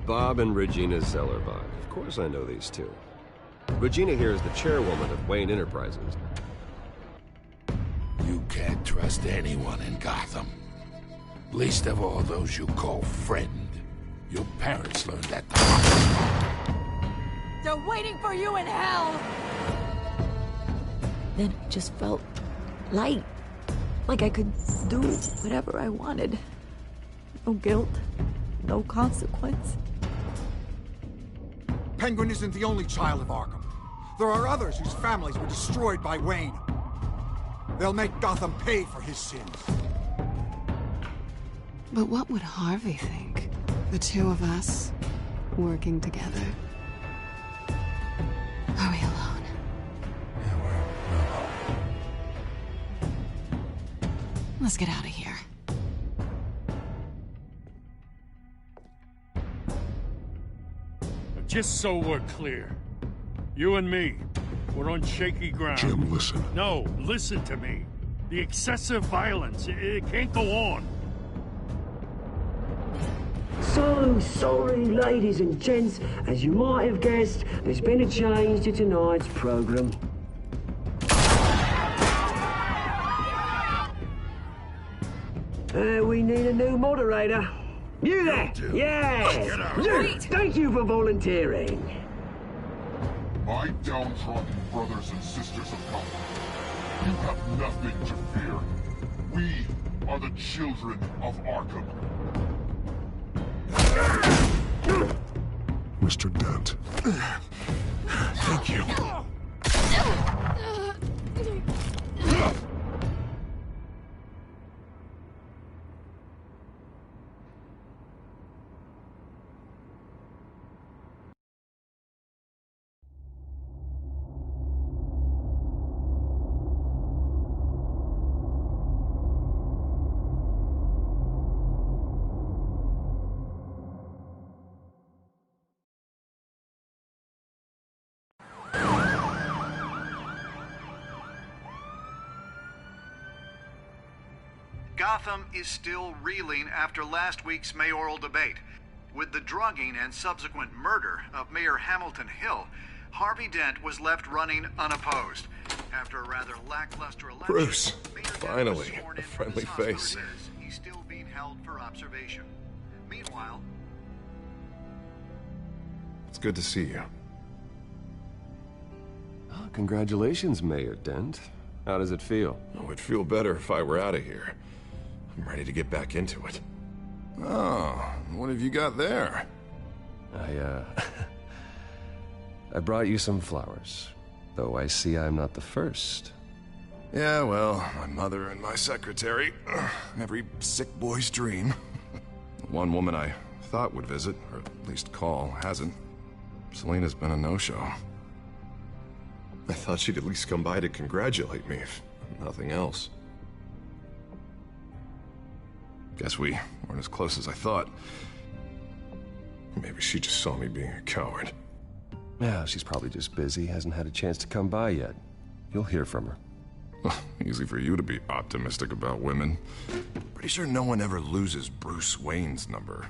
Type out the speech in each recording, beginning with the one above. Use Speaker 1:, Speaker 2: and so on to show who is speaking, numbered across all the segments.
Speaker 1: Bob and Regina Zellerbach. Of course I know these two. Regina here is the chairwoman of Wayne Enterprises.
Speaker 2: You can't trust anyone in Gotham. Least of all those you call friend. Your parents learned that the hard way.
Speaker 3: They're waiting for you in hell! Then it just felt light. Like I could do whatever I wanted. No guilt, no consequence.
Speaker 4: Penguin isn't the only child of Arkham. There are others whose families were destroyed by Wayne. They'll make Gotham pay for his sins.
Speaker 5: But what would Harvey think? The two of us, working together. Are we alone?
Speaker 2: Yeah, we're alone.
Speaker 5: Let's get out of here.
Speaker 6: Just so we're clear, you and me, we're on shaky ground.
Speaker 2: Jim, listen.
Speaker 6: No, listen to me. The excessive violence, it can't go on.
Speaker 7: So sorry, ladies and gents. As you might have guessed, there's been a change to tonight's program. We need a new moderator. You there? Yes! You! Thank you for volunteering.
Speaker 8: My downtrodden brothers and sisters of Gotham, you have nothing to fear. We are the children of Arkham.
Speaker 2: Mr. Dent. Thank you.
Speaker 9: Gotham is still reeling after last week's mayoral debate. With the drugging and subsequent murder of Mayor Hamilton Hill, Harvey Dent was left running unopposed. After a rather lackluster election,
Speaker 1: Bruce,
Speaker 9: Mayor Dent
Speaker 1: finally,
Speaker 9: was sworn
Speaker 1: a
Speaker 9: in
Speaker 1: friendly
Speaker 9: from his
Speaker 1: face.
Speaker 9: hospital bed. He's still being held for observation. Meanwhile,
Speaker 1: It's good to see you. Oh, congratulations, Mayor Dent. How does it feel?
Speaker 10: Oh, it'd feel better if I were out of here. I'm ready to get back into it. Oh, what have you got there?
Speaker 1: I brought you some flowers. Though I see I'm not the first.
Speaker 10: Yeah, well, my mother and my secretary. Every sick boy's dream. One woman I thought would visit, or at least call, hasn't. Selena's been a no-show. I thought she'd at least come by to congratulate me, if nothing else. Guess we weren't as close as I thought. Maybe she just saw me being a coward.
Speaker 1: Yeah, she's probably just busy, hasn't had a chance to come by yet. You'll hear from her.
Speaker 10: Well, easy for you to be optimistic about women. Pretty sure no one ever loses Bruce Wayne's number.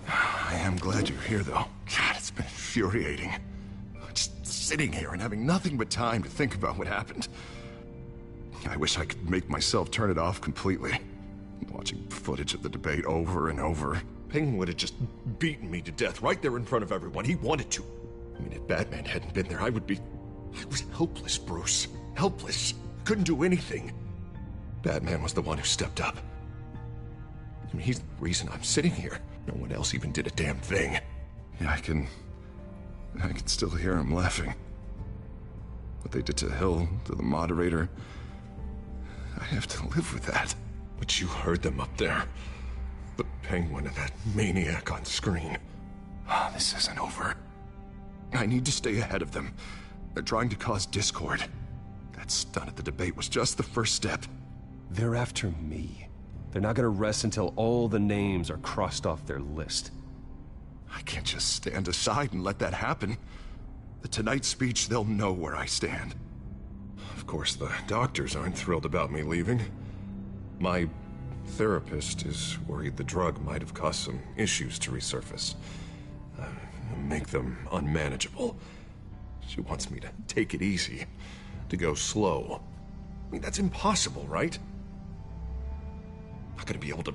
Speaker 10: I am glad you're here, though. God, it's been infuriating. Just sitting here and having nothing but time to think about what happened. I wish I could make myself turn it off completely. Watching footage of the debate over and over.
Speaker 11: Penguin would have just beaten me to death right there in front of everyone. He wanted to. I mean, if Batman hadn't been there, I was helpless, Bruce. Helpless. Couldn't do anything. Batman was the one who stepped up. I mean, he's the reason I'm sitting here. No one else even did a damn thing.
Speaker 10: Yeah, I can still hear him laughing. What they did to Hill, to the moderator. I have to live with that.
Speaker 11: But you heard them up there. The Penguin and that maniac on screen.
Speaker 10: This isn't over. I need to stay ahead of them. They're trying to cause discord. That stunt at the debate was just the first step.
Speaker 1: They're after me. They're not gonna rest until all the names are crossed off their list.
Speaker 10: I can't just stand aside and let that happen. The Tonight speech, they'll know where I stand.
Speaker 11: Of course, the doctors aren't thrilled about me leaving. My therapist is worried the drug might have caused some issues to resurface. make them unmanageable. She wants me to take it easy, to go slow. I mean, that's impossible, right? Not gonna be able to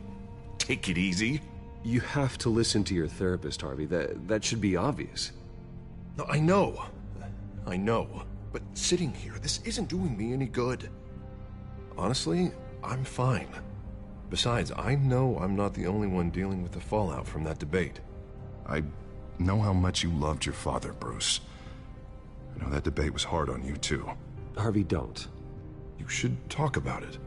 Speaker 11: take it easy.
Speaker 1: You have to listen to your therapist, Harvey. That should be obvious.
Speaker 11: No, I know. I know. But sitting here, this isn't doing me any good. Honestly, I'm fine. Besides, I know I'm not the only one dealing with the fallout from that debate.
Speaker 10: I know how much you loved your father, Bruce. I know that debate was hard on you, too.
Speaker 1: Harvey, don't.
Speaker 10: You should talk about it.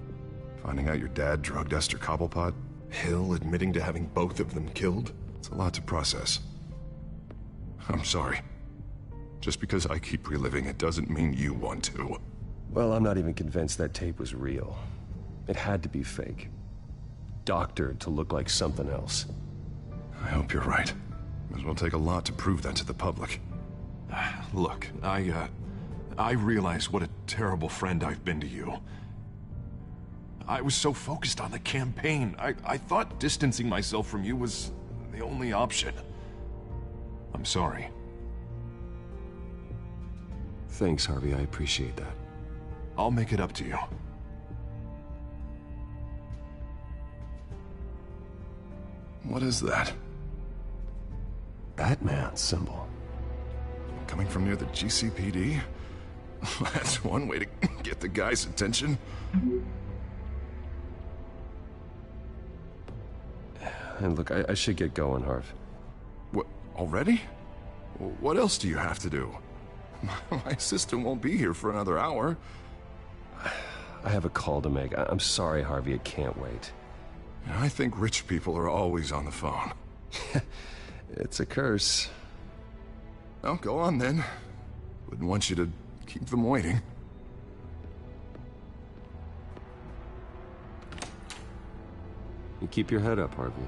Speaker 10: Finding out your dad drugged Esther Cobblepot?
Speaker 11: Hill admitting to having both of them killed?
Speaker 10: It's a lot to process. I'm sorry. Just because I keep reliving it doesn't mean you want to.
Speaker 1: Well, I'm not even convinced that tape was real. It had to be fake. Doctored to look like something else.
Speaker 10: I hope you're right. It will take a lot to prove that to the public.
Speaker 11: Look, I realize what a terrible friend I've been to you. I was so focused on the campaign. I thought distancing myself from you was the only option. I'm sorry.
Speaker 1: Thanks, Harvey. I appreciate that.
Speaker 11: I'll make it up to you.
Speaker 10: What is that?
Speaker 1: Batman symbol.
Speaker 10: Coming from near the GCPD? That's one way to get the guy's attention.
Speaker 1: And look, I should get going, Harv.
Speaker 10: What, already? What else do you have to do? My assistant won't be here for another hour.
Speaker 1: I have a call to make. I'm sorry, Harvey, I can't wait.
Speaker 10: I think rich people are always on the phone.
Speaker 1: It's a curse.
Speaker 10: Well, go on then. Wouldn't want you to keep them waiting.
Speaker 1: You keep your head up, Harvey.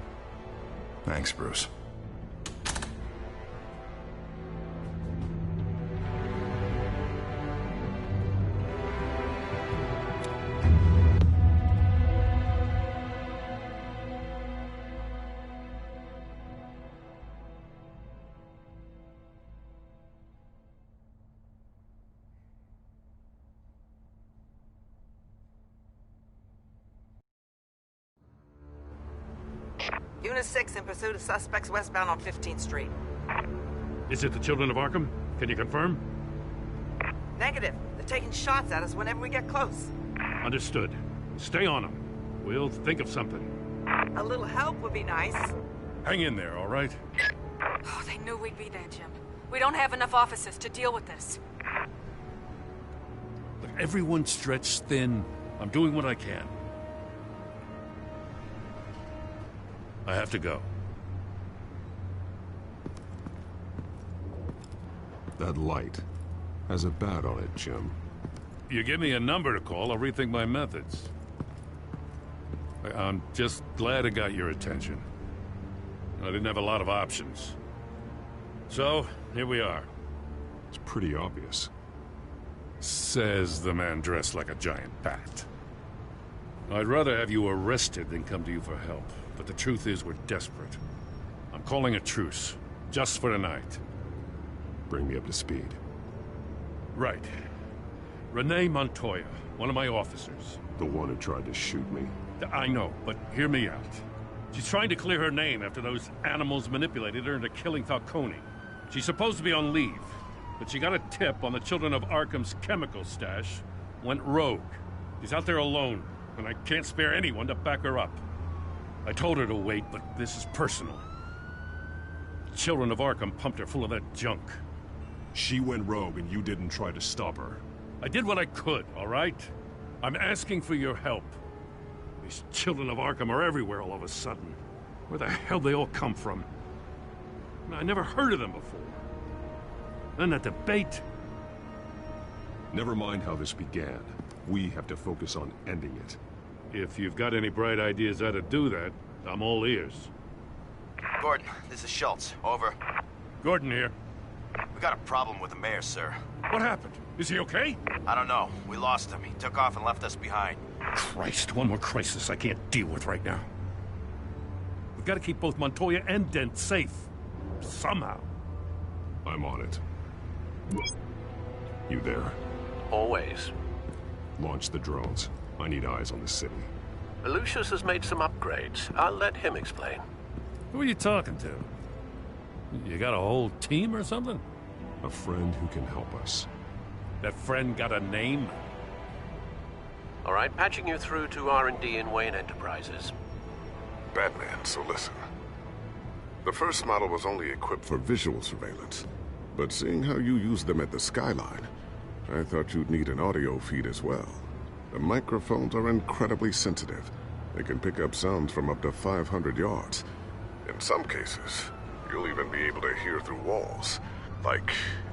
Speaker 10: Thanks, Bruce.
Speaker 12: Unit 6 in pursuit of suspects westbound on 15th Street.
Speaker 6: Is it the children of Arkham? Can you confirm?
Speaker 12: Negative. They're taking shots at us whenever we get close.
Speaker 6: Understood. Stay on them. We'll think of something.
Speaker 12: A little help would be nice.
Speaker 6: Hang in there, all right?
Speaker 13: Oh, they knew we'd be there, Jim. We don't have enough officers to deal with this.
Speaker 6: Look, everyone's stretched thin. I'm doing what I can. I have to go.
Speaker 1: That light has a bat on it, Jim.
Speaker 6: You give me a number to call, I'll rethink my methods. I'm just glad I got your attention. I didn't have a lot of options. So, here we are.
Speaker 1: It's pretty obvious.
Speaker 6: Says the man dressed like a giant bat. I'd rather have you arrested than come to you for help. But the truth is, we're desperate. I'm calling a truce, just for tonight.
Speaker 1: Bring me up to speed.
Speaker 6: Right. Renee Montoya, one of my officers.
Speaker 1: The one who tried to shoot me?
Speaker 6: I know, but hear me out. She's trying to clear her name after those animals manipulated her into killing Falcone. She's supposed to be on leave, but she got a tip on the Children of Arkham's chemical stash, went rogue. She's out there alone, and I can't spare anyone to back her up. I told her to wait, but this is personal. The Children of Arkham pumped her full of that junk.
Speaker 1: She went rogue and you didn't try to stop her.
Speaker 6: I did what I could, all right? I'm asking for your help. These Children of Arkham are everywhere all of a sudden. Where the hell they all come from? I never heard of them before. Then that debate.
Speaker 1: Never mind how this began. We have to focus on ending it.
Speaker 6: If you've got any bright ideas how to do that, I'm all ears.
Speaker 14: Gordon, this is Schultz. Over.
Speaker 6: Gordon here.
Speaker 14: We got a problem with the mayor, sir.
Speaker 6: What happened? Is he okay?
Speaker 14: I don't know. We lost him. He took off and left us behind.
Speaker 6: Christ, one more crisis I can't deal with right now. We've got to keep both Montoya and Dent safe. Somehow.
Speaker 10: I'm on it. You there?
Speaker 15: Always.
Speaker 10: Launch the drones. I need eyes on the city.
Speaker 15: Lucius has made some upgrades. I'll let him explain.
Speaker 6: Who are you talking to? You got a whole team or something?
Speaker 10: A friend who can help us.
Speaker 6: That friend got a name?
Speaker 15: All right, patching you through to R&D in Wayne Enterprises.
Speaker 10: Batman, so listen. The first model was only equipped for visual surveillance. But seeing how you use them at the skyline, I thought you'd need an audio feed as well. The microphones are incredibly sensitive. They can pick up sounds from up to 500 yards. In some cases, you'll even be able to hear through walls. Like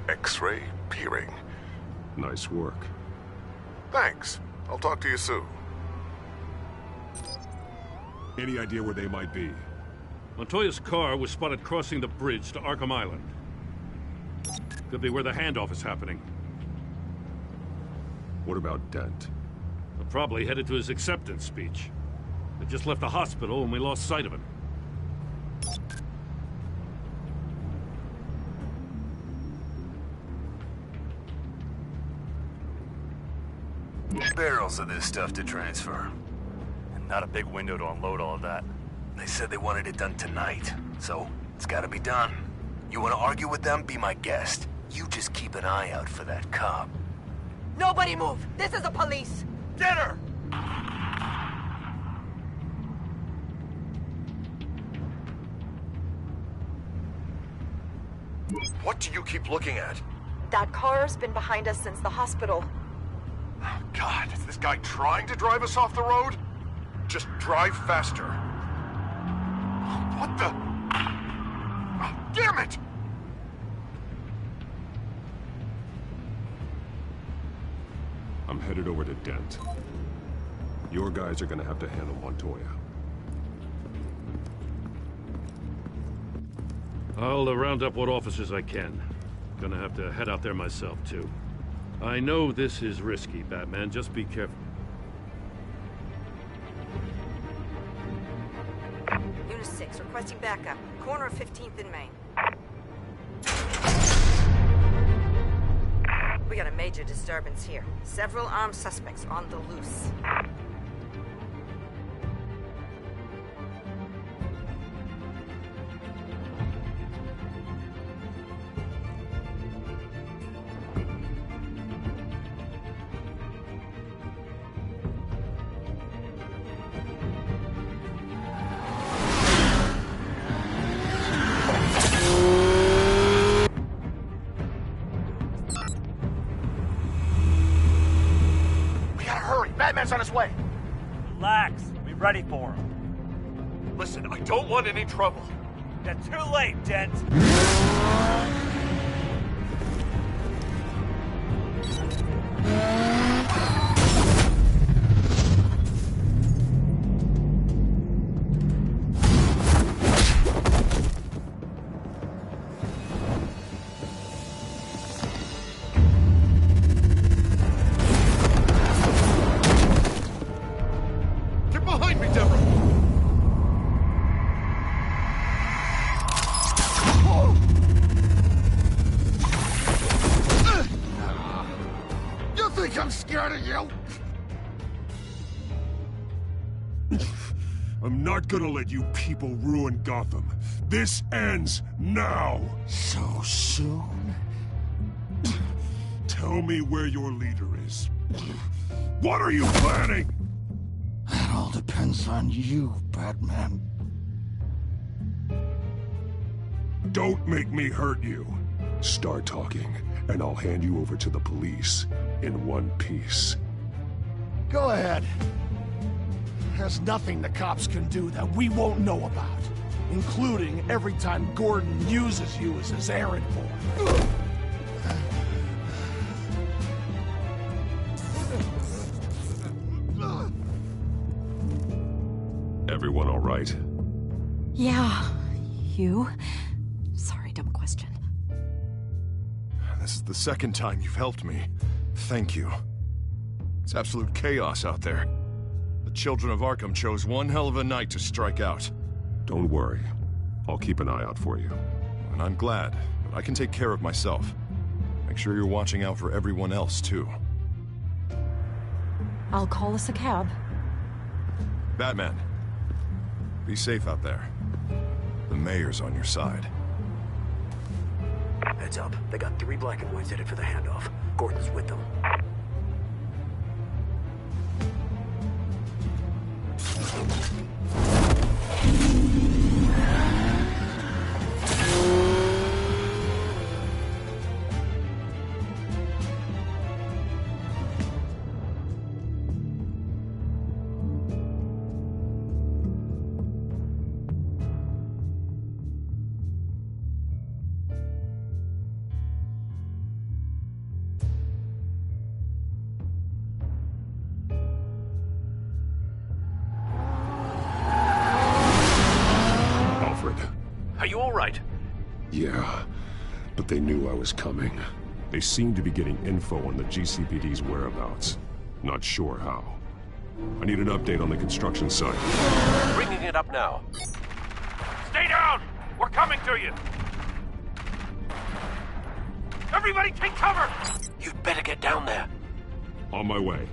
Speaker 10: X-ray peering. Nice work. Thanks. I'll talk to you soon. Any idea where they might be?
Speaker 6: Montoya's car was spotted crossing the bridge to Arkham Island. Could be where the handoff is happening.
Speaker 10: What about Dent?
Speaker 6: They're probably headed to his acceptance speech. They just left the hospital and we lost sight of him.
Speaker 16: Barrels of this stuff to transfer. And not a big window to unload all of that. They said they wanted it done tonight, so it's gotta be done. You wanna argue with them? Be my guest. You just keep an eye out for that cop.
Speaker 12: Nobody move! This is the police!
Speaker 16: Get her!
Speaker 11: What do you keep looking at?
Speaker 17: That car's been behind us since the hospital.
Speaker 11: Oh, God, is this guy trying to drive us off the road? Just drive faster. What the? Oh, damn it!
Speaker 10: I'm headed over to Dent. Your guys are gonna have to handle Montoya.
Speaker 6: I'll round up what officers I can. Gonna have to head out there myself, too. I know this is risky, Batman. Just be careful.
Speaker 12: Unit 6, requesting backup. Corner of 15th and Main. We got a major disturbance here. Several armed suspects on the loose.
Speaker 16: Batman's on his way.
Speaker 18: Relax. Be ready for him.
Speaker 11: Listen, I don't want any trouble.
Speaker 18: You're too late, Dent.
Speaker 2: I'm scared of you!
Speaker 10: I'm not gonna let you people ruin Gotham. This ends now!
Speaker 2: So soon?
Speaker 10: Tell me where your leader is. What are you planning?
Speaker 2: That all depends on you, Batman.
Speaker 10: Don't make me hurt you. Start talking, and I'll hand you over to the police in one piece.
Speaker 2: Go ahead. There's nothing the cops can do that we won't know about, including every time Gordon uses you as his errand boy.
Speaker 10: Everyone all right?
Speaker 3: Yeah. You? Sorry, dumb question.
Speaker 11: This is the second time you've helped me. Thank you. It's absolute chaos out there. The children of Arkham chose one hell of a night to strike out.
Speaker 10: Don't worry. I'll keep an eye out for you.
Speaker 11: And I'm glad, but
Speaker 10: I can take care of myself. Make sure you're watching out for everyone else, too.
Speaker 3: I'll call us a cab.
Speaker 10: Batman, be safe out there. The mayor's on your side.
Speaker 7: Heads up. They got 3 black and whites headed for the handoff. Gordon's with them.
Speaker 15: Are you all right?
Speaker 1: Yeah, but they knew I was coming. They seemed to be getting info on the GCPD's whereabouts. Not sure how. I need an update on the construction site.
Speaker 15: Bringing it up now.
Speaker 6: Stay down! We're coming to you! Everybody take cover!
Speaker 15: You'd better get down there.
Speaker 1: On my way.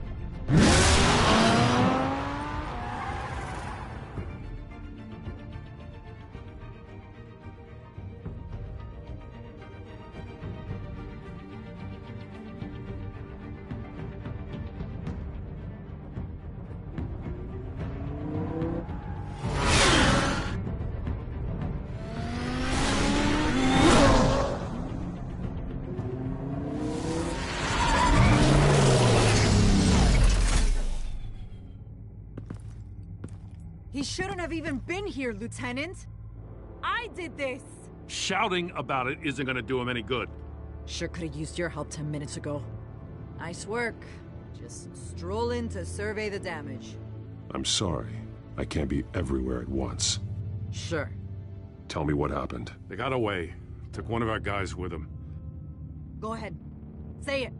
Speaker 19: He shouldn't have even been here, Lieutenant. I did this.
Speaker 6: Shouting about it isn't gonna do him any good.
Speaker 19: Sure could have used your help 10 minutes ago. Nice work. Just stroll in to survey the damage.
Speaker 1: I'm sorry. I can't be everywhere at once.
Speaker 19: Sure.
Speaker 1: Tell me what happened.
Speaker 6: They got away. Took one of our guys with them.
Speaker 19: Go ahead. Say it.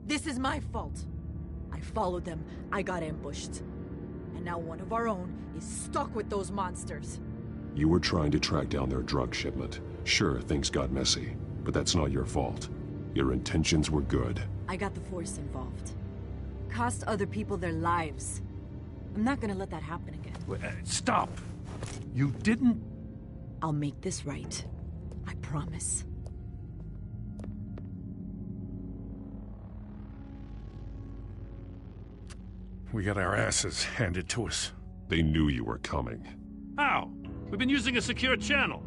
Speaker 19: This is my fault. I followed them. I got ambushed. And now one of our own is stuck with those monsters.
Speaker 1: You were trying to track down their drug shipment. Sure, things got messy, but that's not your fault. Your intentions were good.
Speaker 19: I got the Force involved. Cost other people their lives. I'm not gonna let that happen again.
Speaker 6: Wait, stop! You didn't...
Speaker 19: I'll make this right. I promise.
Speaker 6: We got our asses handed to us.
Speaker 1: They knew you were coming.
Speaker 6: How? We've been using a secure channel.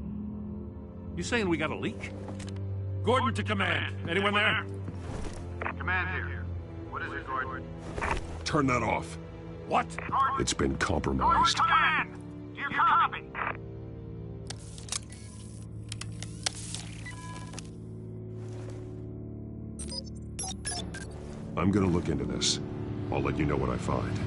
Speaker 6: You saying we got a leak? Gordon to command. Anyone there?
Speaker 9: Command here. What is it, Gordon?
Speaker 1: Turn that off.
Speaker 6: What?
Speaker 1: It's been compromised.
Speaker 9: Command! Do you copy?
Speaker 1: I'm gonna look into this. I'll let you know what I find.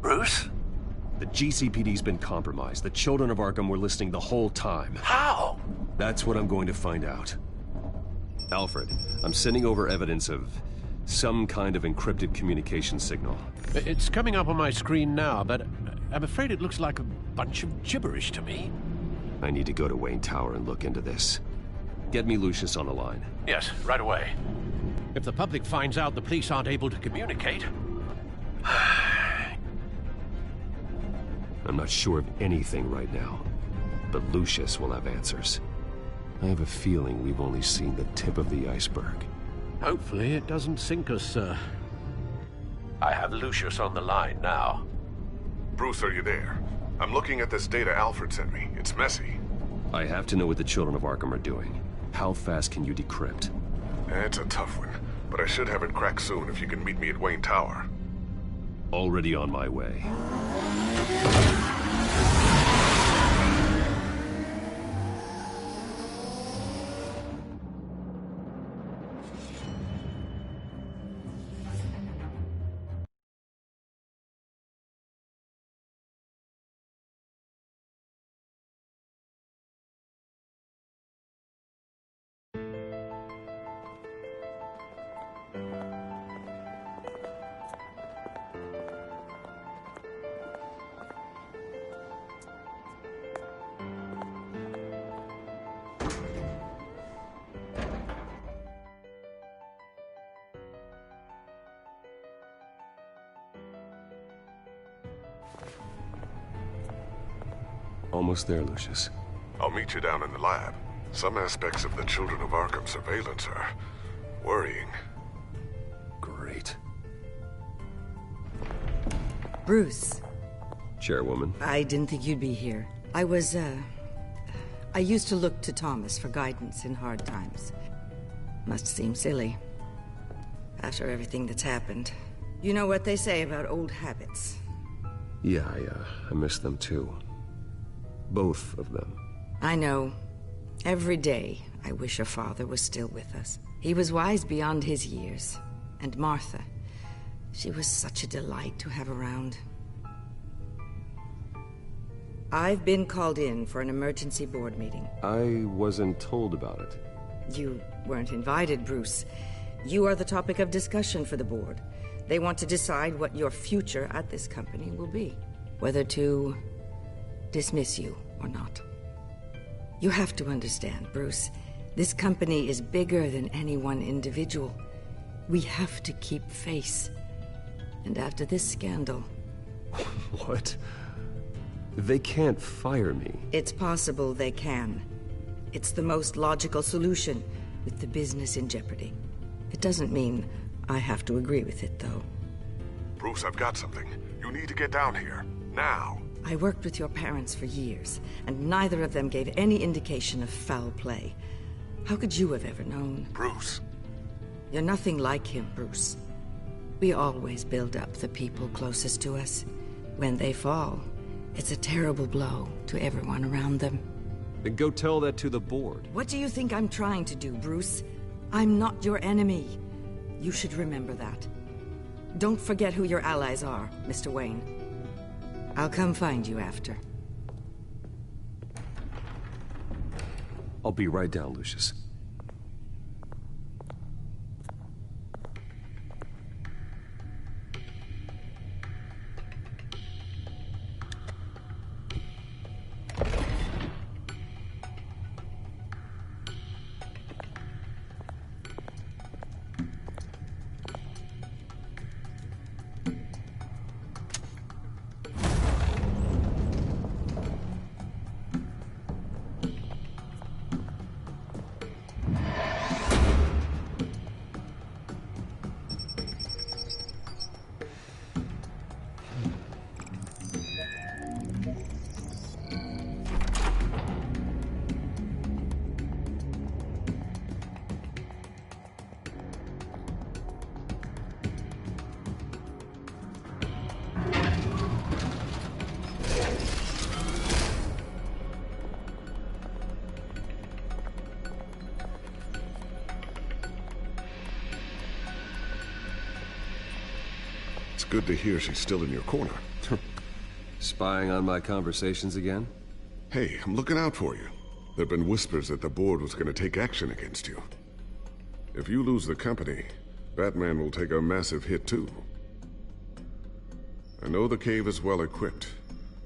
Speaker 15: Bruce?
Speaker 1: The GCPD's been compromised. The children of Arkham were listening the whole time.
Speaker 15: How?
Speaker 1: That's what I'm going to find out. Alfred, I'm sending over evidence of some kind of encrypted communication signal.
Speaker 15: It's coming up on my screen now, but I'm afraid it looks like a bunch of gibberish to me.
Speaker 1: I need to go to Wayne Tower and look into this. Get me Lucius on the line.
Speaker 15: Yes, right away. If the public finds out the police aren't able to communicate...
Speaker 1: I'm not sure of anything right now, but Lucius will have answers. I have a feeling we've only seen the tip of the iceberg.
Speaker 15: Hopefully it doesn't sink us, sir. I have Lucius on the line now.
Speaker 10: Bruce, are you there? I'm looking at this data Alfred sent me. It's messy.
Speaker 1: I have to know what the children of Arkham are doing. How fast can you decrypt?
Speaker 10: It's a tough one, but I should have it cracked soon if you can meet me at Wayne Tower.
Speaker 1: Already on my way. Almost there, Lucius.
Speaker 10: I'll meet you down in the lab. Some aspects of the Children of Arkham surveillance are worrying.
Speaker 1: Great.
Speaker 20: Bruce.
Speaker 1: Chairwoman.
Speaker 20: I didn't think you'd be here. I used to look to Thomas for guidance in hard times. Must seem silly. After everything that's happened. You know what they say about old habits.
Speaker 1: Yeah, I miss them too. Both of them.
Speaker 20: I know. Every day, I wish a father was still with us. He was wise beyond his years. And Martha, she was such a delight to have around. I've been called in for an emergency board meeting.
Speaker 1: I wasn't told about it.
Speaker 20: You weren't invited, Bruce. You are the topic of discussion for the board. They want to decide what your future at this company will be. Whether to dismiss you or not. You have to understand, Bruce. This company is bigger than any one individual. We have to keep face. And after this scandal...
Speaker 1: What? They can't fire me.
Speaker 20: It's possible they can. It's the most logical solution, with the business in jeopardy. It doesn't mean I have to agree with it, though.
Speaker 10: Bruce, I've got something. You need to get down here. Now.
Speaker 20: I worked with your parents for years, and neither of them gave any indication of foul play. How could you have ever known?
Speaker 10: Bruce.
Speaker 20: You're nothing like him, Bruce. We always build up the people closest to us. When they fall, it's a terrible blow to everyone around them.
Speaker 1: Then go tell that to the board.
Speaker 20: What do you think I'm trying to do, Bruce? I'm not your enemy. You should remember that. Don't forget who your allies are, Mr. Wayne. I'll come find you after.
Speaker 1: I'll be right down, Lucius.
Speaker 10: It's good to hear she's still in your corner.
Speaker 1: Spying on my conversations again?
Speaker 10: Hey, I'm looking out for you. There've been whispers that the board was going to take action against you. If you lose the company, Batman will take a massive hit too. I know the cave is well equipped,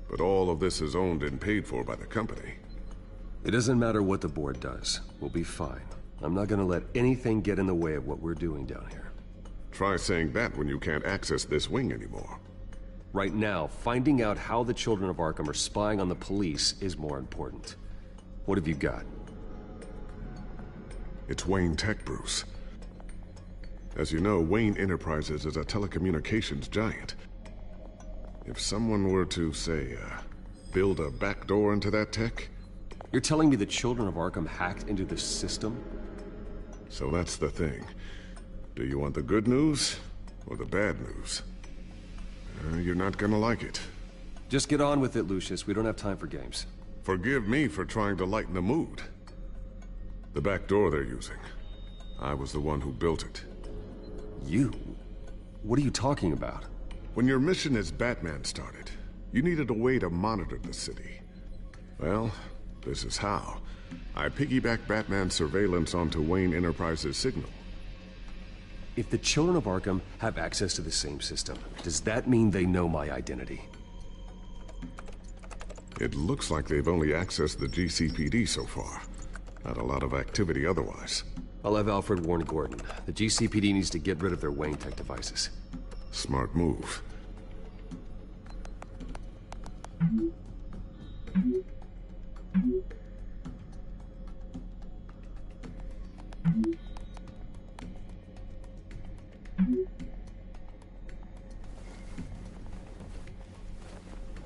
Speaker 10: but all of this is owned and paid for by the company.
Speaker 1: It doesn't matter what the board does. We'll be fine. I'm not gonna let anything get in the way of what we're doing down here.
Speaker 10: Try saying that when you can't access this wing anymore.
Speaker 1: Right now, finding out how the Children of Arkham are spying on the police is more important. What have you got?
Speaker 10: It's Wayne Tech, Bruce. As you know, Wayne Enterprises is a telecommunications giant. If someone were to, say, build a backdoor into that tech,
Speaker 15: You're telling me the children of Arkham hacked into this system?
Speaker 1: So that's the thing. Do you want the good news or the bad news? You're not gonna like it.
Speaker 15: Just get on with it, Lucius. We don't have time for games.
Speaker 1: Forgive me for trying to lighten the mood. The back door they're using. I was the one who built it.
Speaker 15: You? What are you talking about?
Speaker 1: When your mission as Batman started, you needed a way to monitor the city. Well, this is how. I piggybacked Batman's surveillance onto Wayne Enterprises' signal.
Speaker 15: If the children of Arkham have access to the same system, does that mean they know my identity?
Speaker 1: It looks like they've only accessed the GCPD so far. Not a lot of activity otherwise.
Speaker 15: I'll have Alfred warn Gordon. The GCPD needs to get rid of their Wayne Tech devices.
Speaker 1: Smart move.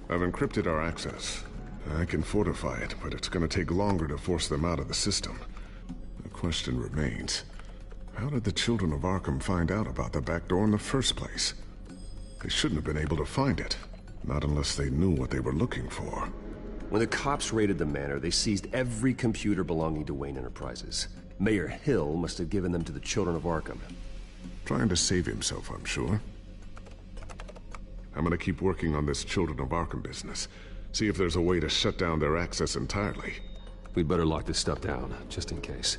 Speaker 1: I've encrypted our access. I can fortify it, but it's gonna take longer to force them out of the system. The question remains, how did the children of Arkham find out about the back door in the first place? They shouldn't have been able to find it. Not unless they knew what they were looking for.
Speaker 15: When the cops raided the manor, they seized every computer belonging to Wayne Enterprises. Mayor Hill must have given them to the children of Arkham.
Speaker 1: Trying to save himself, I'm sure. I'm gonna keep working on this Children of Arkham business. See if there's a way to shut down their access entirely.
Speaker 15: We'd better lock this stuff down, just in case.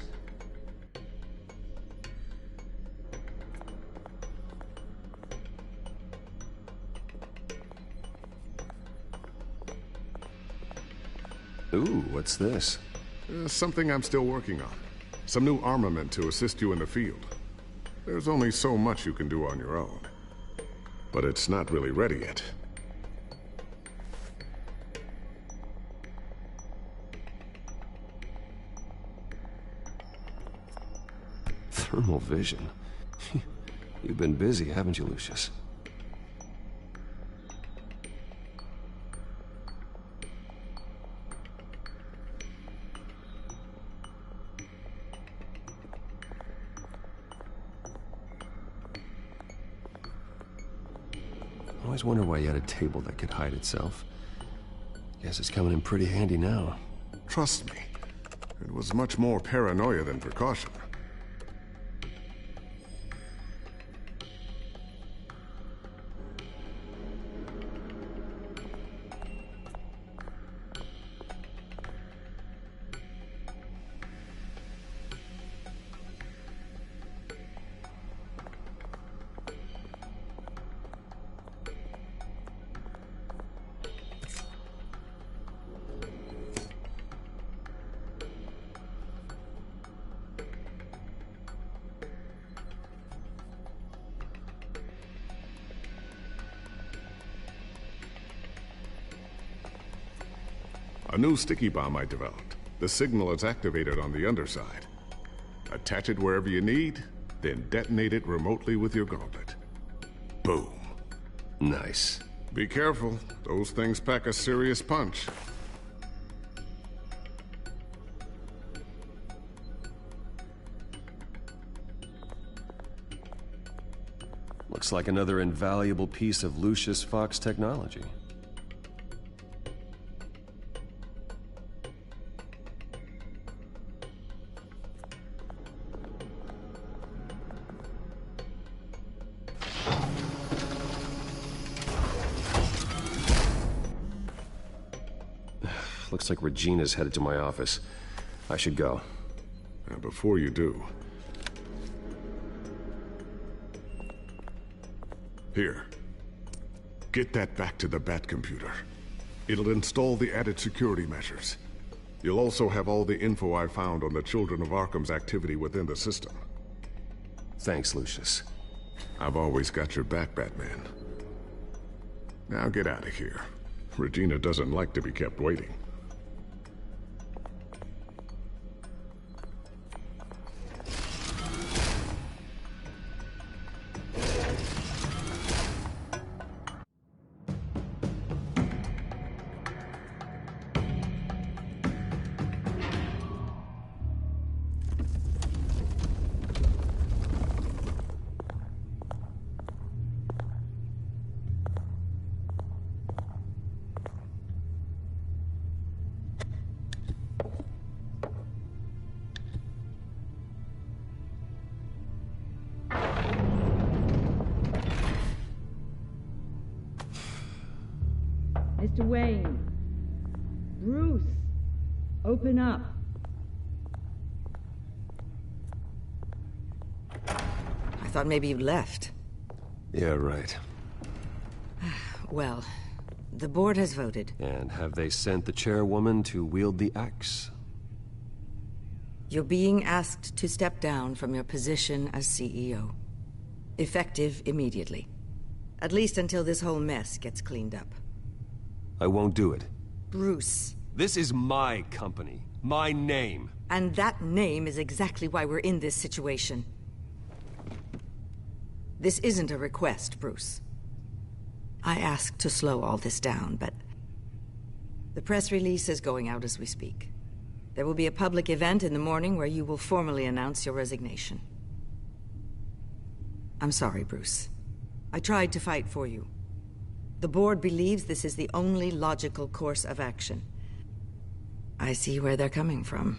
Speaker 15: Ooh, what's this?
Speaker 1: Something I'm still working on. Some new armament to assist you in the field. There's only so much you can do on your own. But it's not really ready yet.
Speaker 15: Thermal vision? You've been busy, haven't you, Lucius? I always wonder why you had a table that could hide itself. Guess it's coming in pretty handy now.
Speaker 1: Trust me, it was much more paranoia than precaution. A new sticky bomb I developed. The signal is activated on the underside. Attach it wherever you need, then detonate it remotely with your gauntlet. Boom.
Speaker 15: Nice.
Speaker 1: Be careful. Those things pack a serious punch.
Speaker 15: Looks like another invaluable piece of Lucius Fox technology. Looks like Regina's headed to my office. I should go.
Speaker 1: Now, before you do... Here. Get that back to the Bat computer. It'll install the added security measures. You'll also have all the info I found on the Children of Arkham's activity within the system.
Speaker 15: Thanks, Lucius.
Speaker 1: I've always got your back, Batman. Now get out of here. Regina doesn't like to be kept waiting.
Speaker 21: Mr. Wayne. Bruce, open up.
Speaker 20: I thought maybe you left.
Speaker 15: Yeah, right.
Speaker 20: Well, the board has voted.
Speaker 15: And have they sent the chairwoman to wield the axe?
Speaker 20: You're being asked to step down from your position as CEO. Effective immediately. At least until this whole mess gets cleaned up.
Speaker 15: I won't do it.
Speaker 20: Bruce.
Speaker 15: This is my company. My name.
Speaker 20: And that name is exactly why we're in this situation. This isn't a request, Bruce. I asked to slow all this down, but the press release is going out as we speak. There will be a public event in the morning where you will formally announce your resignation. I'm sorry, Bruce. I tried to fight for you. The board believes this is the only logical course of action. I see where they're coming from.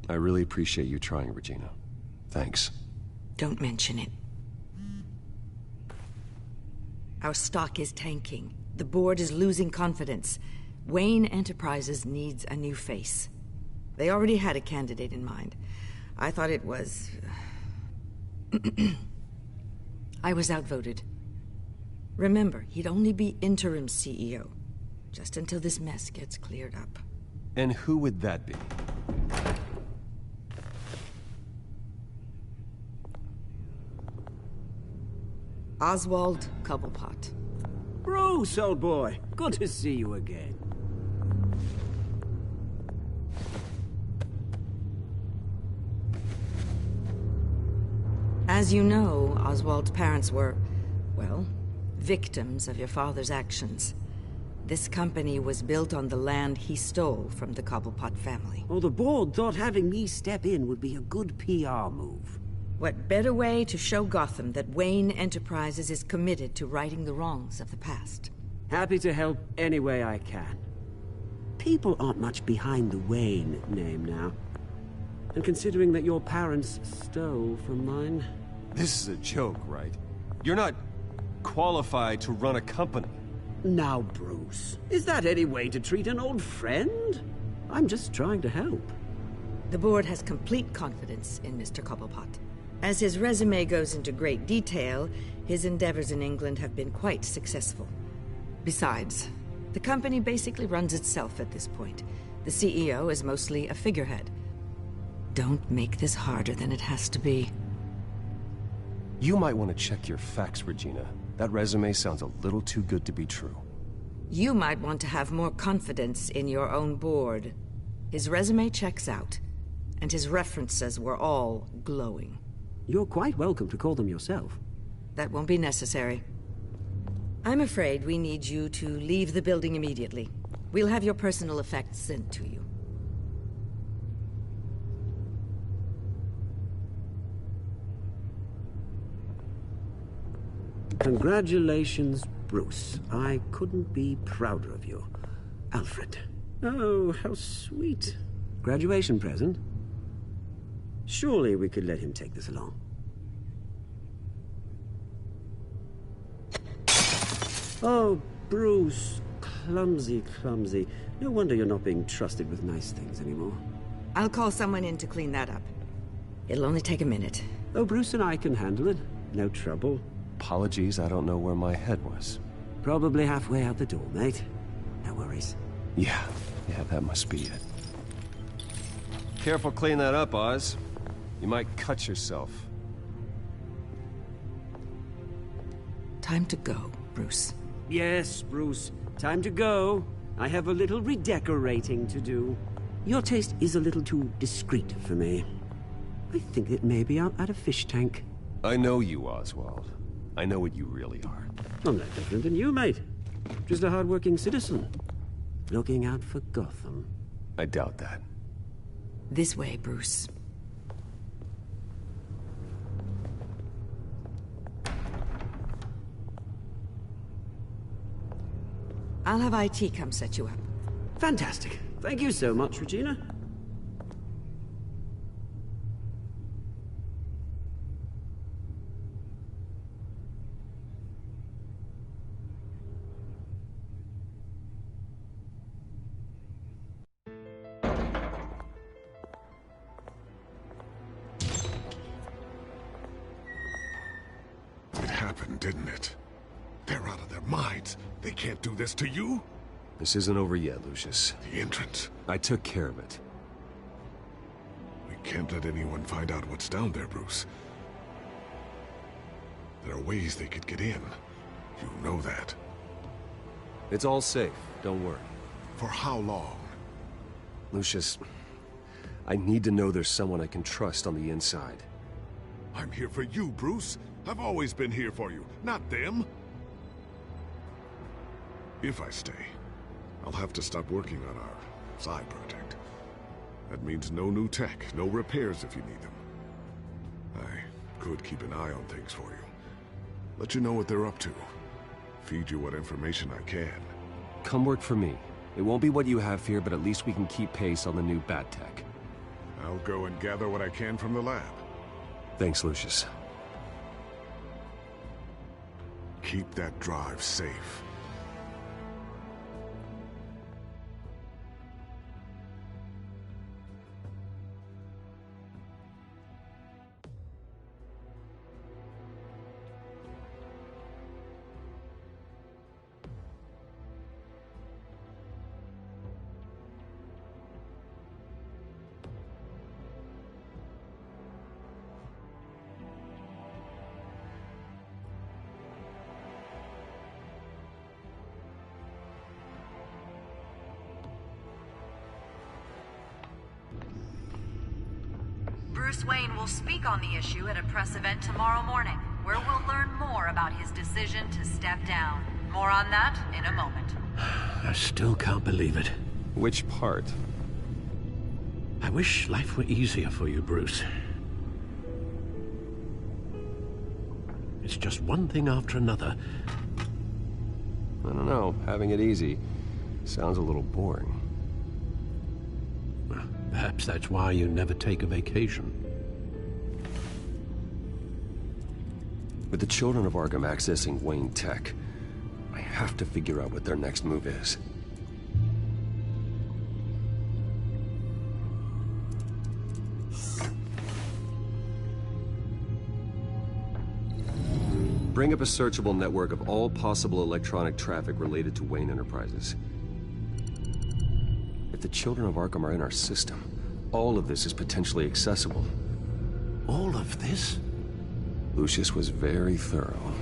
Speaker 15: I really appreciate you trying, Regina. Thanks.
Speaker 20: Don't mention it. Our stock is tanking. The board is losing confidence. Wayne Enterprises needs a new face. They already had a candidate in mind. I thought it was... I was outvoted. Remember, he'd only be interim CEO, just until this mess gets cleared up.
Speaker 15: And who would that be?
Speaker 20: Oswald Cobblepot.
Speaker 22: Bruce, old boy. Good to see you again.
Speaker 20: As you know, Oswald's parents were, well, victims of your father's actions. This company was built on the land he stole from the Cobblepot family.
Speaker 22: Oh, the board thought having me step in would be a good PR move.
Speaker 20: What better way to show Gotham that Wayne Enterprises is committed to righting the wrongs of the past?
Speaker 22: Happy to help any way I can. People aren't much behind the Wayne name now. And considering that your parents stole from mine...
Speaker 15: This is a joke, right? You're not qualified to run a company.
Speaker 22: Now, Bruce, is that any way to treat an old friend? I'm just trying to help.
Speaker 20: The board has complete confidence in Mr. Cobblepot. As his resume goes into great detail, his endeavors in England have been quite successful. Besides, the company basically runs itself at this point. The CEO is mostly a figurehead. Don't make this harder than it has to be.
Speaker 15: You might want to check your facts, Regina. That resume sounds a little too good to be true.
Speaker 20: You might want to have more confidence in your own board. His resume checks out, and his references were all glowing.
Speaker 22: You're quite welcome to call them yourself.
Speaker 20: That won't be necessary. I'm afraid we need you to leave the building immediately. We'll have your personal effects sent to you.
Speaker 22: Congratulations, Bruce. I couldn't be prouder of you. Alfred. Oh, how sweet. Graduation present? Surely we could let him take this along. Oh, Bruce. Clumsy, clumsy. No wonder you're not being trusted with nice things anymore.
Speaker 20: I'll call someone in to clean that up. It'll only take a minute.
Speaker 22: Oh, Bruce and I can handle it. No trouble.
Speaker 15: Apologies, I don't know where my head was.
Speaker 22: Probably halfway out the door, mate. No worries.
Speaker 15: Yeah, that must be it. Careful clean that up, Oz. You might cut yourself.
Speaker 20: Time to go, Bruce.
Speaker 22: Yes, Bruce. Time to go. I have a little redecorating to do. Your taste is a little too discreet for me. I think that maybe I'll add a fish tank.
Speaker 15: I know you, Oswald. I know what you really are.
Speaker 22: I'm no different than you, mate. Just a hard-working citizen. Looking out for Gotham.
Speaker 15: I doubt that.
Speaker 20: This way, Bruce. I'll have IT come set you up.
Speaker 22: Fantastic. Thank you so much, Regina.
Speaker 1: didn't it? They're out of their minds. They can't do this to you?
Speaker 15: This isn't over yet, Lucius.
Speaker 1: The entrance.
Speaker 15: I took care of it.
Speaker 1: We can't let anyone find out what's down there, Bruce. There are ways they could get in. You know that.
Speaker 15: It's all safe. Don't worry.
Speaker 1: For how long?
Speaker 15: Lucius, I need to know there's someone I can trust on the inside.
Speaker 1: I'm here for you, Bruce. I've always been here for you, not them. If I stay, I'll have to stop working on our side project. That means no new tech, no repairs if you need them. I could keep an eye on things for you. Let you know what they're up to. Feed you what information I can.
Speaker 15: Come work for me. It won't be what you have here, but at least we can keep pace on the new bat tech.
Speaker 1: I'll go and gather what I can from the lab.
Speaker 15: Thanks, Lucius.
Speaker 1: Keep that drive safe.
Speaker 4: Bruce Wayne will speak on the issue at a press event tomorrow morning, where we'll learn more about his decision to step down. More on that in a moment.
Speaker 5: I still can't believe it.
Speaker 15: Which part?
Speaker 5: I wish life were easier for you, Bruce. It's just one thing after another.
Speaker 15: I don't know. Having it easy sounds a little boring.
Speaker 5: Perhaps that's why you never take a vacation.
Speaker 15: With the children of Arkham accessing Wayne Tech, I have to figure out what their next move is. Bring up a searchable network of all possible electronic traffic related to Wayne Enterprises. If the children of Arkham are in our system, all of this is potentially accessible.
Speaker 5: All of this?
Speaker 15: Lucius was very thorough.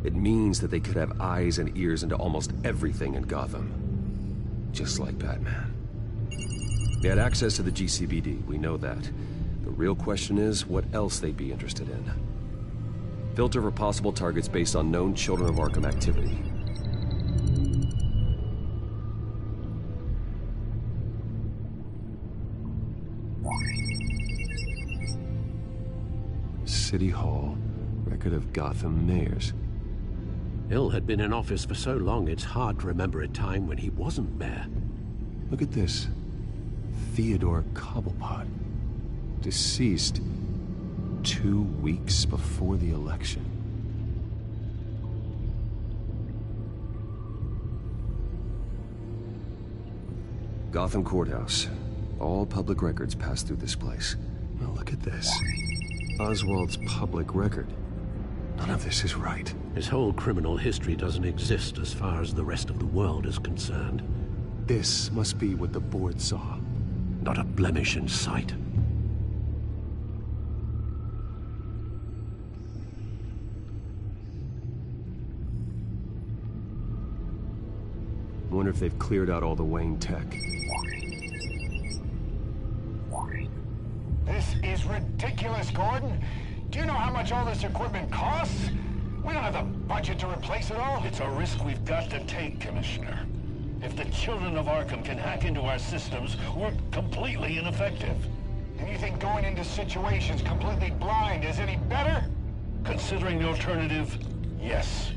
Speaker 15: It means that they could have eyes and ears into almost everything in Gotham. Just like Batman. They had access to the GCPD, we know that. The real question is, what else they'd be interested in. Filter for possible targets based on known Children of Arkham activity. City Hall, record of Gotham mayors.
Speaker 5: Hill had been in office for so long, it's hard to remember a time when he wasn't mayor.
Speaker 15: Look at this. Theodore Cobblepot. Deceased 2 weeks before the election. Gotham Courthouse. All public records pass through this place. Now look at this. Oswald's public record. None of this is right.
Speaker 5: His whole criminal history doesn't exist as far as the rest of the world is concerned.
Speaker 15: This must be what the board saw.
Speaker 5: Not a blemish in sight.
Speaker 15: I wonder if they've cleared out all the Wayne tech.
Speaker 2: This is ridiculous, Gordon. Do you know how much all this equipment costs? We don't have the budget to replace it all.
Speaker 23: It's a risk we've got to take, Commissioner. If the children of Arkham can hack into our systems, we're completely ineffective.
Speaker 2: And you think going into situations completely blind is any better?
Speaker 23: Considering the alternative, yes.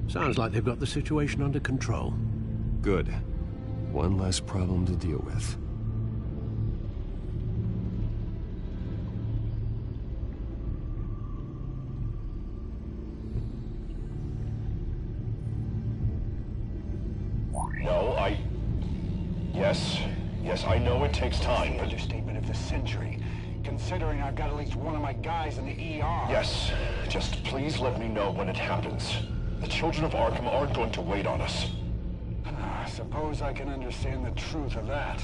Speaker 5: Sounds like they've got the situation under control.
Speaker 15: Good. One less problem to deal with.
Speaker 23: Yes, I know it takes time, but...
Speaker 2: Understatement of the century.
Speaker 23: considering I've got at least one of my guys in the ER.
Speaker 8: Yes, just please let me know when it happens. The children of Arkham aren't going to wait on us.
Speaker 23: I suppose I can understand the truth of that.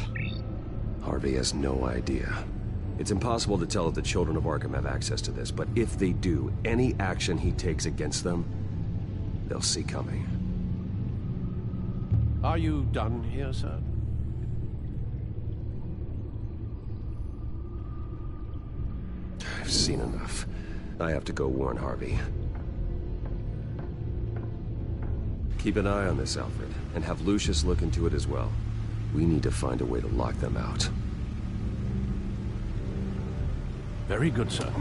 Speaker 15: Harvey has no idea. It's impossible to tell if the children of Arkham have access to this, but if they do, any action he takes against them, they'll see coming.
Speaker 5: Are you done here, sir?
Speaker 15: I've seen enough. I have to go warn Harvey. Keep an eye on this, Alfred, and have Lucius look into it as well. We need to find a way to lock them out.
Speaker 5: Very good, sir.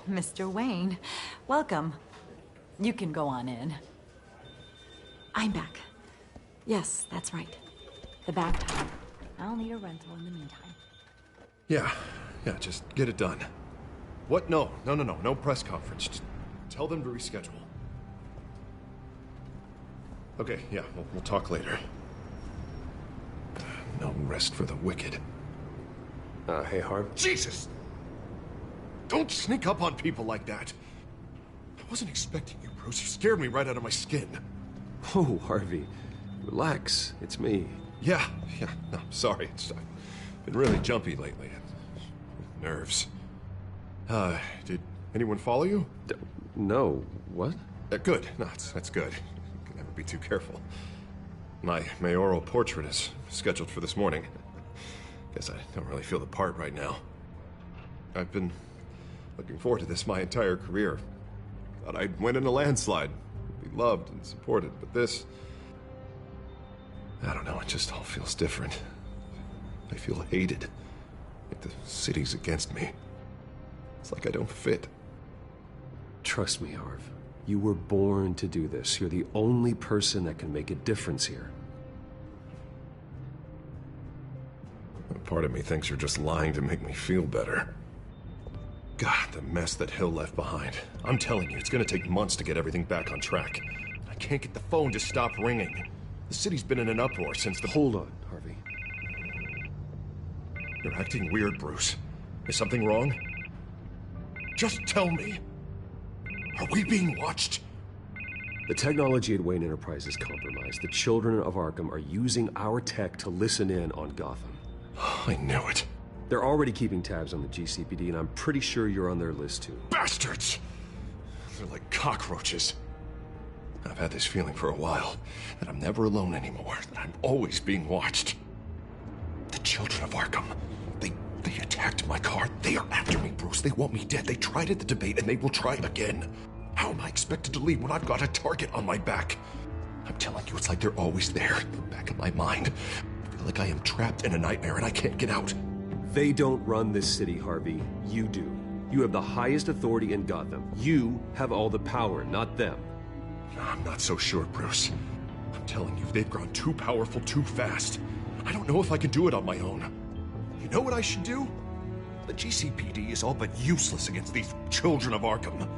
Speaker 4: Mr. Wayne, welcome. You can go on in.
Speaker 3: I'm back. Yes, that's right. The back time. I'll need a rental in the meantime.
Speaker 11: Yeah, just get it done. What? No press conference. Just tell them to reschedule. Okay, yeah, we'll talk later. No rest for the wicked.
Speaker 15: Hey, Harv.
Speaker 11: Jesus! Don't sneak up on people like that. I wasn't expecting you, Bruce. You scared me right out of my skin.
Speaker 15: Oh, Harvey. Relax. It's me.
Speaker 11: Yeah, no, sorry. I've been really jumpy lately. Nerves. Did anyone follow you?
Speaker 15: No. What?
Speaker 11: Good. No, that's good. You can never be too careful. My mayoral portrait is scheduled for this morning. Guess I don't really feel the part right now. I've been looking forward to this my entire career. Thought I'd win in a landslide, be loved and supported, but this... I don't know, it just all feels different. I feel hated. Like the city's against me. It's like I don't fit.
Speaker 15: Trust me, Harv. You were born to do this. You're the only person that can make a difference here.
Speaker 11: Part of me thinks you're just lying to make me feel better. God, the mess that Hill left behind. I'm telling you, it's gonna take months to get everything back on track. I can't get the phone to stop ringing. The city's been in an uproar since the...
Speaker 15: Hold on, Harvey.
Speaker 11: You're acting weird, Bruce. Is something wrong? Just tell me. Are we being watched?
Speaker 15: The technology at Wayne Enterprise is compromised. The children of Arkham are using our tech to listen in on Gotham.
Speaker 11: I knew it.
Speaker 15: They're already keeping tabs on the GCPD, and I'm pretty sure you're on their list, too.
Speaker 11: Bastards! They're like cockroaches. I've had this feeling for a while, that I'm never alone anymore, that I'm always being watched. The children of Arkham, they attacked my car. They are after me, Bruce. They want me dead. They tried at the debate, and they will try again. How am I expected to leave when I've got a target on my back? I'm telling you, it's like they're always there, in the back of my mind. I feel like I am trapped in a nightmare and I can't get out.
Speaker 15: They don't run this city, Harvey. You do. You have the highest authority in Gotham. You have all the power, not them.
Speaker 11: I'm not so sure, Bruce. I'm telling you, they've grown too powerful too fast. I don't know if I can do it on my own. You know what I should do? The GCPD is all but useless against these children of Arkham.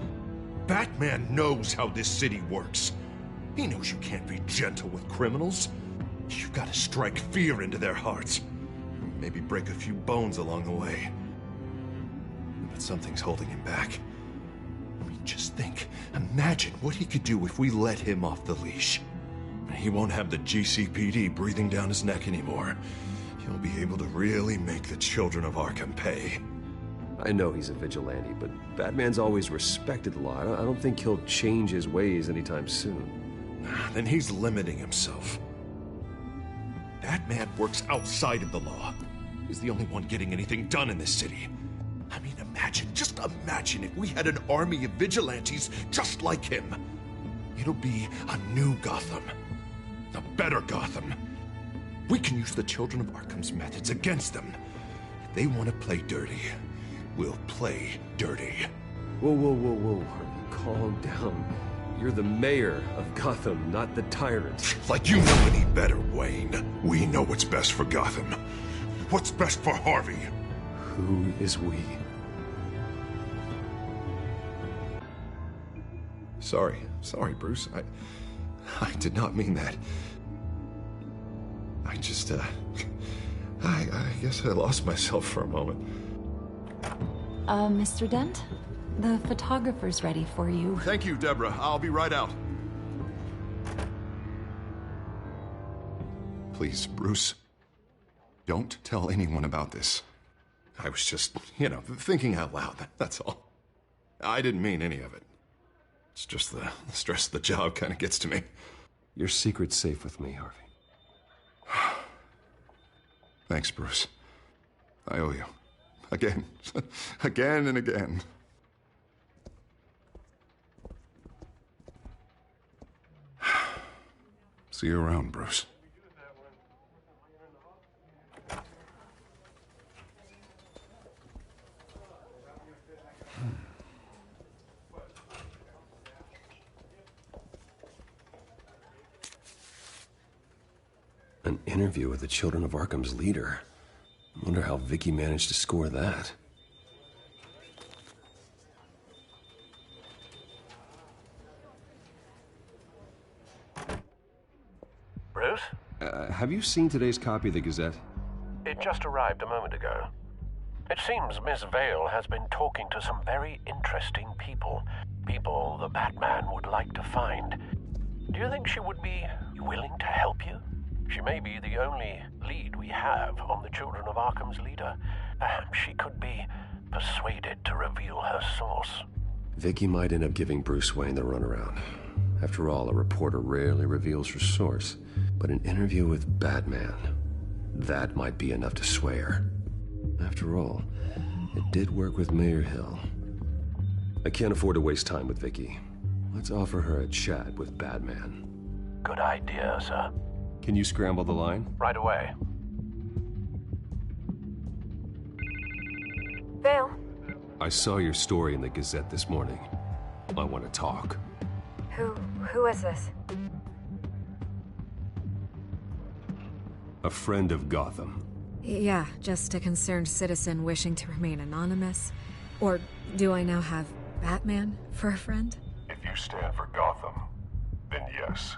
Speaker 11: Batman knows how this city works. He knows you can't be gentle with criminals. You've got to strike fear into their hearts. Maybe break a few bones along the way. But something's holding him back. I mean, just think. Imagine what he could do if we let him off the leash. He won't have the GCPD breathing down his neck anymore. He'll be able to really make the children of Arkham pay.
Speaker 15: I know he's a vigilante, but Batman's always respected the law. I don't think he'll change his ways anytime soon.
Speaker 11: Then he's limiting himself. Batman works outside of the law. He's the only one getting anything done in this city. I mean, just imagine if we had an army of vigilantes just like him. It'll be a new Gotham. A better Gotham. We can use the children of Arkham's methods against them. If they want to play dirty, we'll play dirty.
Speaker 15: Whoa, whoa, whoa, whoa. Calm down. You're the mayor of Gotham, not the tyrant.
Speaker 11: Like you know any better, Wayne. We know what's best for Gotham. What's best for Harvey?
Speaker 15: Who is we?
Speaker 11: Sorry, Bruce. I did not mean that. I just, I guess I lost myself for a moment.
Speaker 3: Mr. Dent? The photographer's ready for you.
Speaker 11: Thank you, Deborah. I'll be right out. Please, Bruce, don't tell anyone about this. I was just, thinking out loud, that's all. I didn't mean any of it. It's just the stress of the job kind of gets to me.
Speaker 15: Your secret's safe with me, Harvey.
Speaker 11: Thanks, Bruce. I owe you. Again. Again and again. See you around, Bruce.
Speaker 15: An interview with the Children of Arkham's leader. Wonder how Vicky managed to score that.
Speaker 16: Bruce?
Speaker 15: Have you seen today's copy of the Gazette?
Speaker 16: It just arrived a moment ago. It seems Miss Vale has been talking to some very interesting people. People the Batman would like to find. Do you think she would be willing to help you? She may be the only lead we have on the Children of Arkham's leader. Perhaps she could be persuaded to reveal her source.
Speaker 15: Vicky might end up giving Bruce Wayne the runaround. After all, a reporter rarely reveals her source. But an interview with Batman, that might be enough to sway her. After all, it did work with Mayor Hill. I can't afford to waste time with Vicky. Let's offer her a chat with Batman.
Speaker 16: Good idea, sir.
Speaker 15: Can you scramble the line?
Speaker 16: Right away.
Speaker 13: Vale.
Speaker 15: I saw your story in the Gazette this morning. I want to talk.
Speaker 13: Who is this?
Speaker 15: A friend of Gotham.
Speaker 13: Yeah, just a concerned citizen wishing to remain anonymous. Or do I now have Batman for a friend?
Speaker 8: If you stand for Gotham, then yes.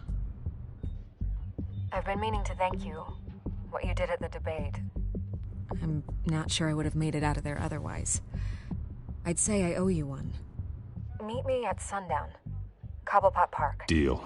Speaker 13: I've been meaning to thank you. What you did at the debate.
Speaker 19: I'm not sure I would have made it out of there otherwise. I'd say I owe you one.
Speaker 13: Meet me at sundown. Cobblepot Park.
Speaker 15: Deal.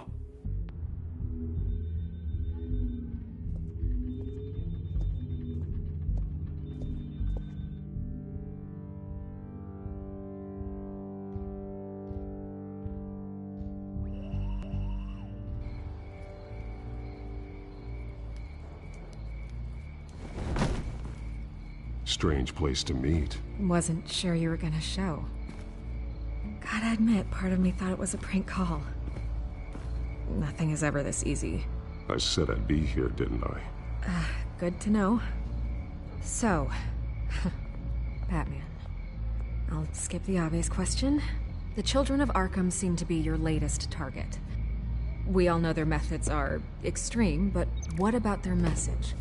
Speaker 1: Strange place to meet.
Speaker 13: Wasn't sure you were gonna show. Gotta admit, part of me thought it was a prank call. Nothing is ever this easy.
Speaker 1: I said I'd be here, didn't I?
Speaker 13: Good to know. So, Batman. I'll skip the obvious question. The Children of Arkham seem to be your latest target. We all know their methods are extreme, but what about their message?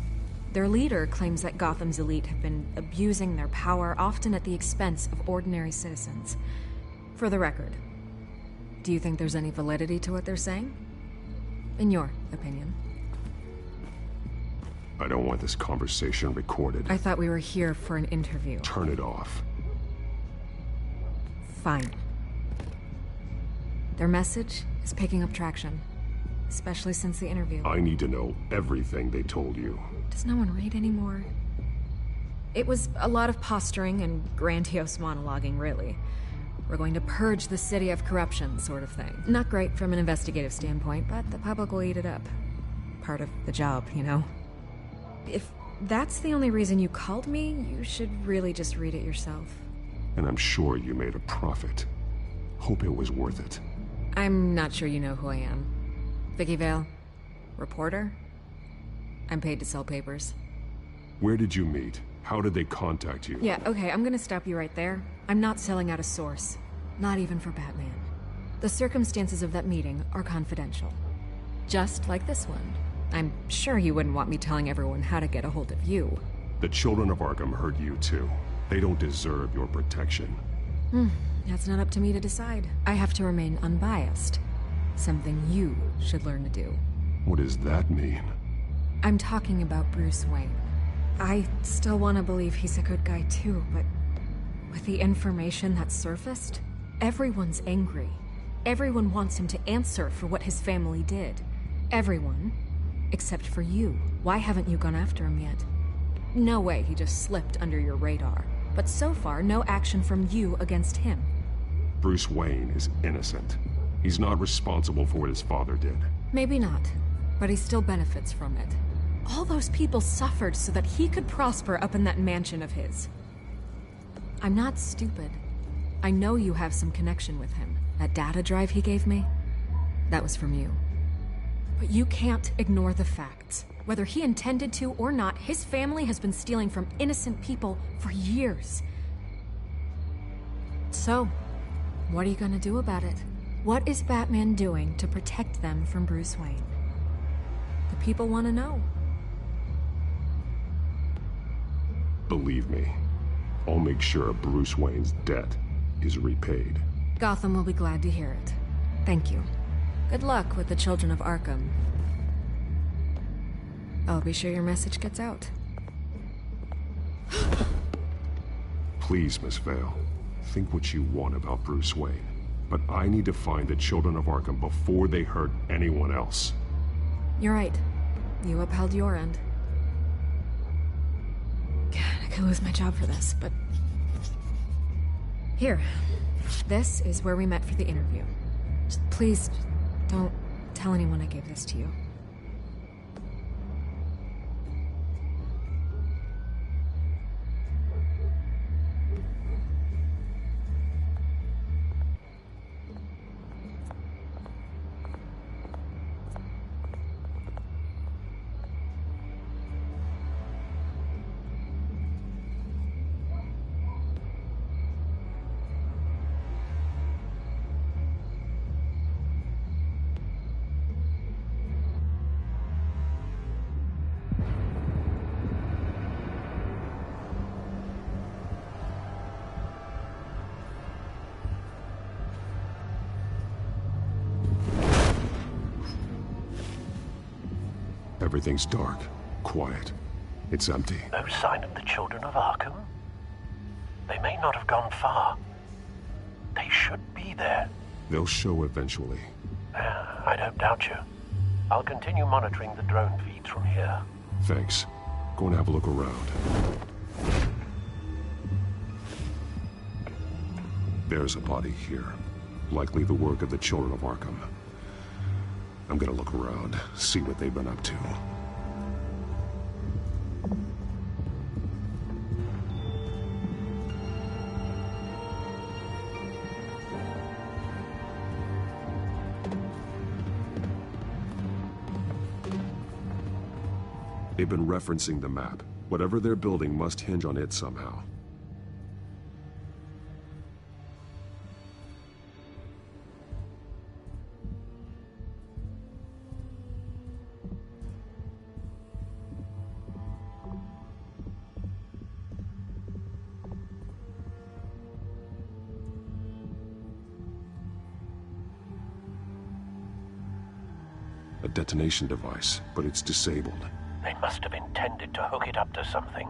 Speaker 13: Their leader claims that Gotham's elite have been abusing their power, often at the expense of ordinary citizens. For the record, do you think there's any validity to what they're saying? In your opinion.
Speaker 1: I don't want this conversation recorded.
Speaker 13: I thought we were here for an interview.
Speaker 1: Turn it off.
Speaker 13: Fine. Their message is picking up traction, especially since the interview.
Speaker 1: I need to know everything they told you.
Speaker 13: Does no one read anymore? It was a lot of posturing and grandiose monologuing, really. We're going to purge the city of corruption, sort of thing. Not great from an investigative standpoint, but the public will eat it up. Part of the job, you know? If that's the only reason you called me, you should really just read it yourself.
Speaker 1: And I'm sure you made a profit. Hope it was worth it.
Speaker 13: I'm not sure you know who I am. Vicky Vale. Reporter? I'm paid to sell papers.
Speaker 1: Where did you meet?
Speaker 15: How did they contact you?
Speaker 13: Yeah, okay, I'm gonna stop you right there. I'm not selling out a source. Not even for Batman. The circumstances of that meeting are confidential. Just like this one. I'm sure you wouldn't want me telling everyone how to get a hold of you.
Speaker 15: The children of Arkham heard you too. They don't deserve your protection.
Speaker 13: That's not up to me to decide. I have to remain unbiased. Something you should learn to do.
Speaker 15: What does that mean?
Speaker 13: I'm talking about Bruce Wayne. I still want to believe he's a good guy too, but with the information that surfaced, everyone's angry. Everyone wants him to answer for what his family did. Everyone, except for you. Why haven't you gone after him yet? No way he just slipped under your radar. But so far, no action from you against him.
Speaker 15: Bruce Wayne is innocent. He's not responsible for what his father did.
Speaker 13: Maybe not, but he still benefits from it. All those people suffered so that he could prosper up in that mansion of his. I'm not stupid. I know you have some connection with him. That data drive he gave me, that was from you. But you can't ignore the facts. Whether he intended to or not, his family has been stealing from innocent people for years. So, what are you gonna do about it? What is Batman doing to protect them from Bruce Wayne? The people want to know.
Speaker 15: Believe me, I'll make sure Bruce Wayne's debt is repaid.
Speaker 13: Gotham will be glad to hear it. Thank you. Good luck with the children of Arkham. I'll be sure your message gets out.
Speaker 15: Please, Miss Vale, think what you want about Bruce Wayne. But I need to find the children of Arkham before they hurt anyone else.
Speaker 13: You're right. You upheld your end. God, I could lose my job for this, but... Here. This is where we met for the interview. Just please, don't tell anyone I gave this to you.
Speaker 15: Everything's dark, quiet. It's empty.
Speaker 5: No sign of the children of Arkham? They may not have gone far. They should be there.
Speaker 15: They'll show eventually.
Speaker 5: I don't doubt you. I'll continue monitoring the drone feeds from here.
Speaker 15: Thanks. Go and have a look around. There's a body here. Likely the work of the children of Arkham. I'm gonna look around, see what they've been up to. They've been referencing the map. Whatever they're building must hinge on it somehow. A detonation device, but it's disabled.
Speaker 5: They must have intended to hook it up to something.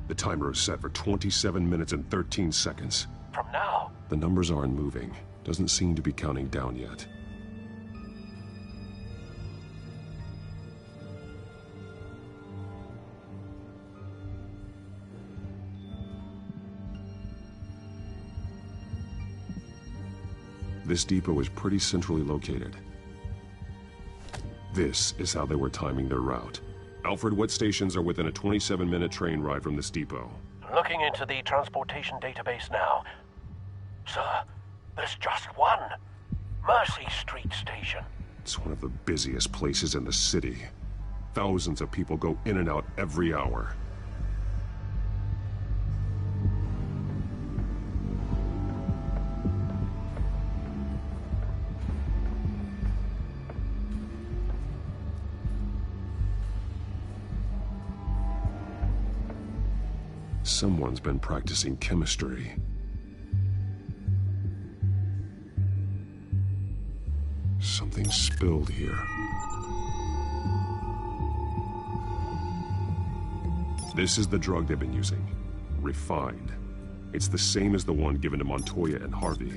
Speaker 15: The timer is set for 27 minutes and 13 seconds.
Speaker 5: From now?
Speaker 15: The numbers aren't moving. Doesn't seem to be counting down yet. This depot is pretty centrally located. This is how they were timing their route. Alfred, what stations are within a 27-minute train ride from this depot?
Speaker 5: Looking into the transportation database now. Sir, there's just one. Mercy Street Station.
Speaker 15: It's one of the busiest places in the city. Thousands of people go in and out every hour. Someone's been practicing chemistry. Something spilled here. This is the drug they've been using. Refined. It's the same as the one given to Montoya and Harvey.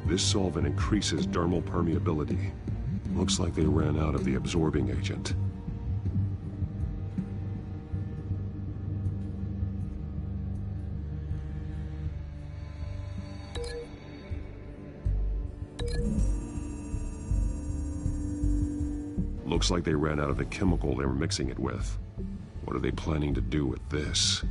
Speaker 15: This solvent increases dermal permeability. Looks like they ran out of the absorbing agent. Looks like they ran out of the chemical they were mixing it with. What are they planning to do with this?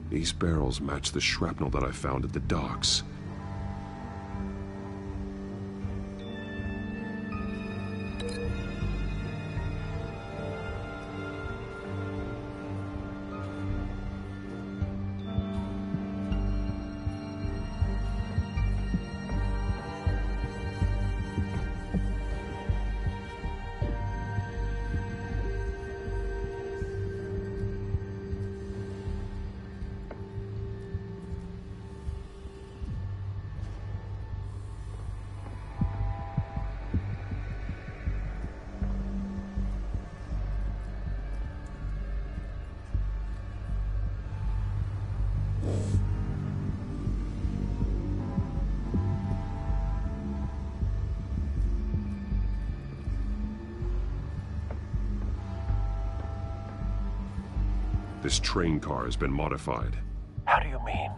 Speaker 15: These barrels match the shrapnel that I found at the docks. This train car has been modified.
Speaker 5: How do you mean?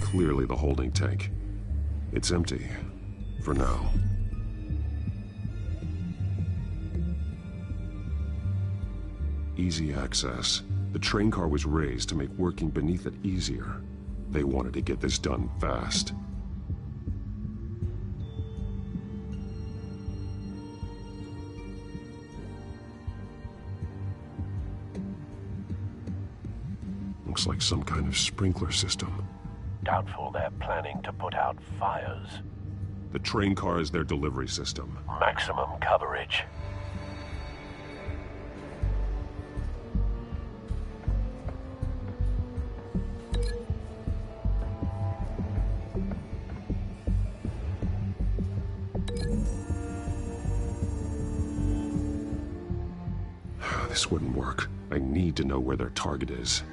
Speaker 15: Clearly the holding tank. It's empty. For now. Easy access. The train car was raised to make working beneath it easier. They wanted to get this done fast. Looks like some kind of sprinkler system.
Speaker 5: Doubtful they're planning to put out fires.
Speaker 15: The train car is their delivery system.
Speaker 5: Maximum coverage.
Speaker 15: This wouldn't work. I need to know where their target is.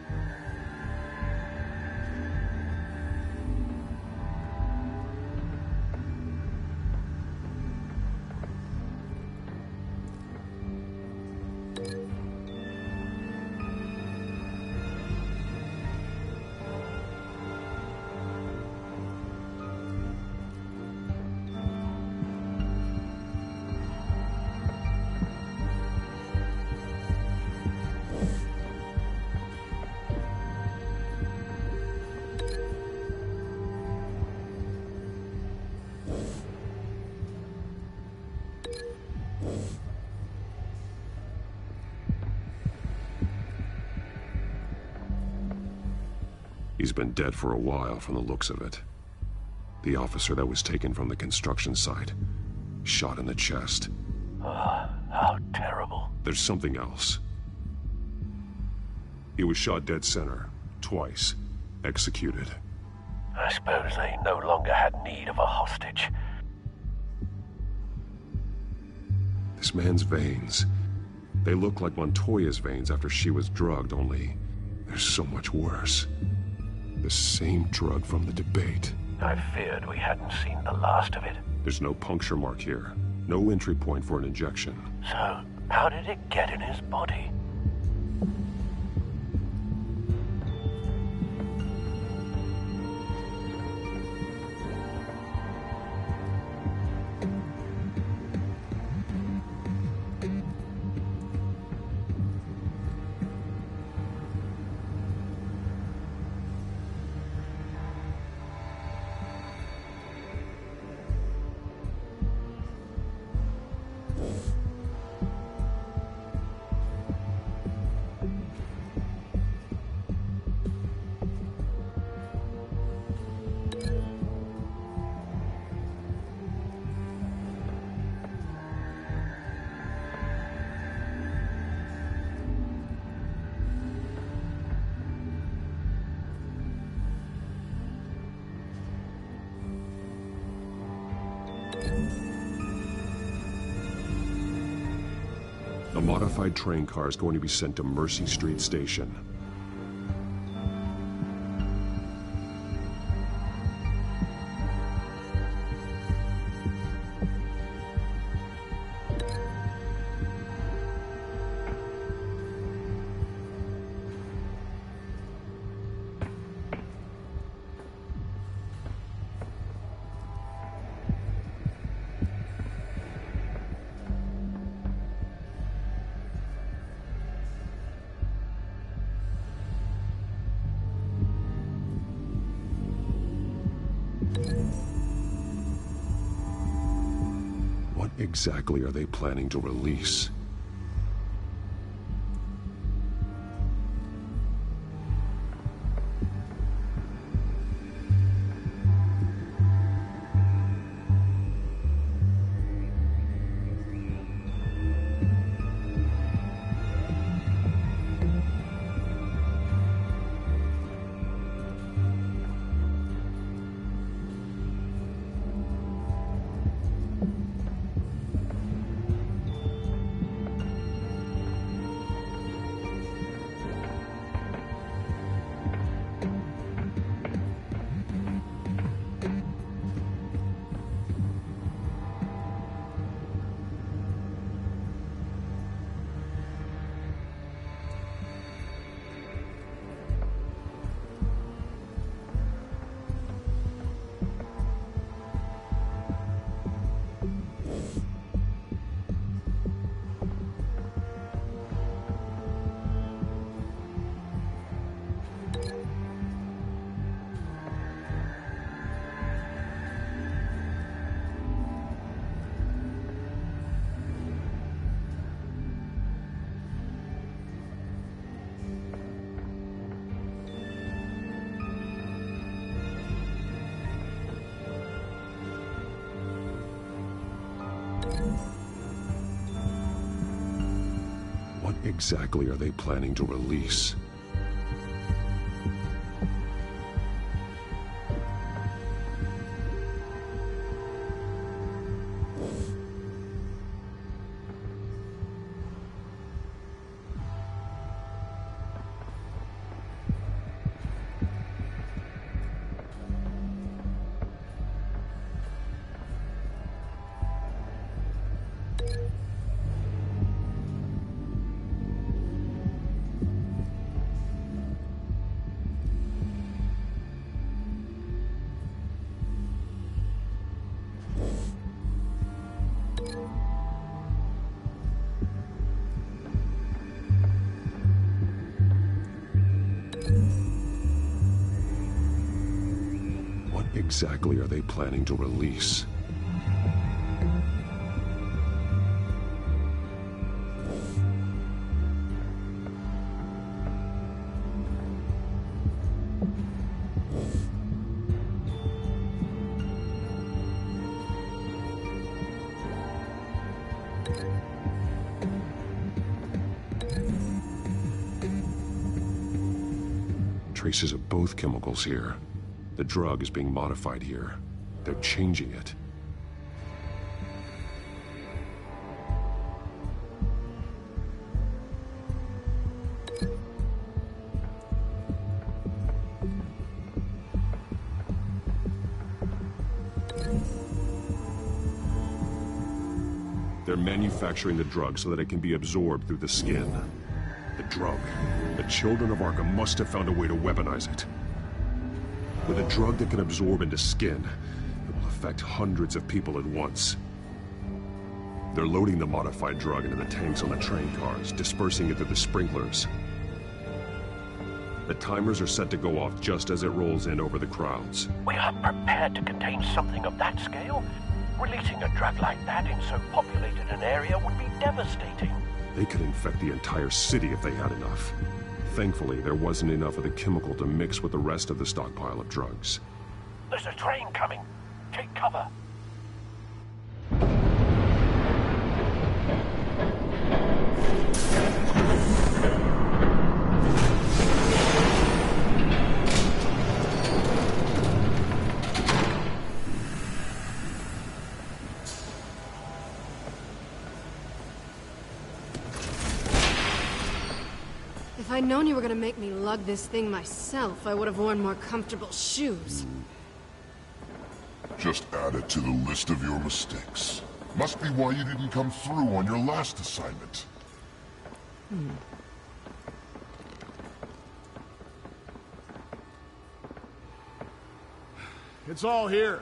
Speaker 15: He's been dead for a while from the looks of it. The officer that was taken from the construction site. Shot in the chest.
Speaker 5: How terrible.
Speaker 15: There's something else. He was shot dead center. Twice. Executed.
Speaker 5: I suppose they no longer had need of a hostage.
Speaker 15: This man's veins. They look like Montoya's veins after she was drugged, only they're so much worse. The same drug from the debate.
Speaker 5: I feared we hadn't seen the last of it.
Speaker 15: There's no puncture mark here. No entry point for an injection.
Speaker 5: So, how did it get in his body?
Speaker 15: modified train car is going to be sent to Mercy Street Station. What exactly are they planning to release? What exactly are they planning to release? What exactly are they planning to release? Traces of both chemicals here. The drug is being modified here. They're changing it. They're manufacturing the drug so that it can be absorbed through the skin. The drug. The children of Arkham must have found a way to weaponize it. With a drug that can absorb into skin, it will affect hundreds of people at once. They're loading the modified drug into the tanks on the train cars, dispersing it through the sprinklers. The timers are set to go off just as it rolls in over the crowds.
Speaker 5: We aren't prepared to contain something of that scale. Releasing a drug like that in so populated an area would be devastating.
Speaker 15: They could infect the entire city if they had enough. Thankfully, there wasn't enough of the chemical to mix with the rest of the stockpile of drugs.
Speaker 5: There's a train coming. Take cover.
Speaker 12: I'd known you were gonna make me lug this thing myself, I would have worn more comfortable shoes.
Speaker 14: Just add it to the list of your mistakes. Must be why you didn't come through on your last assignment.
Speaker 2: It's all here.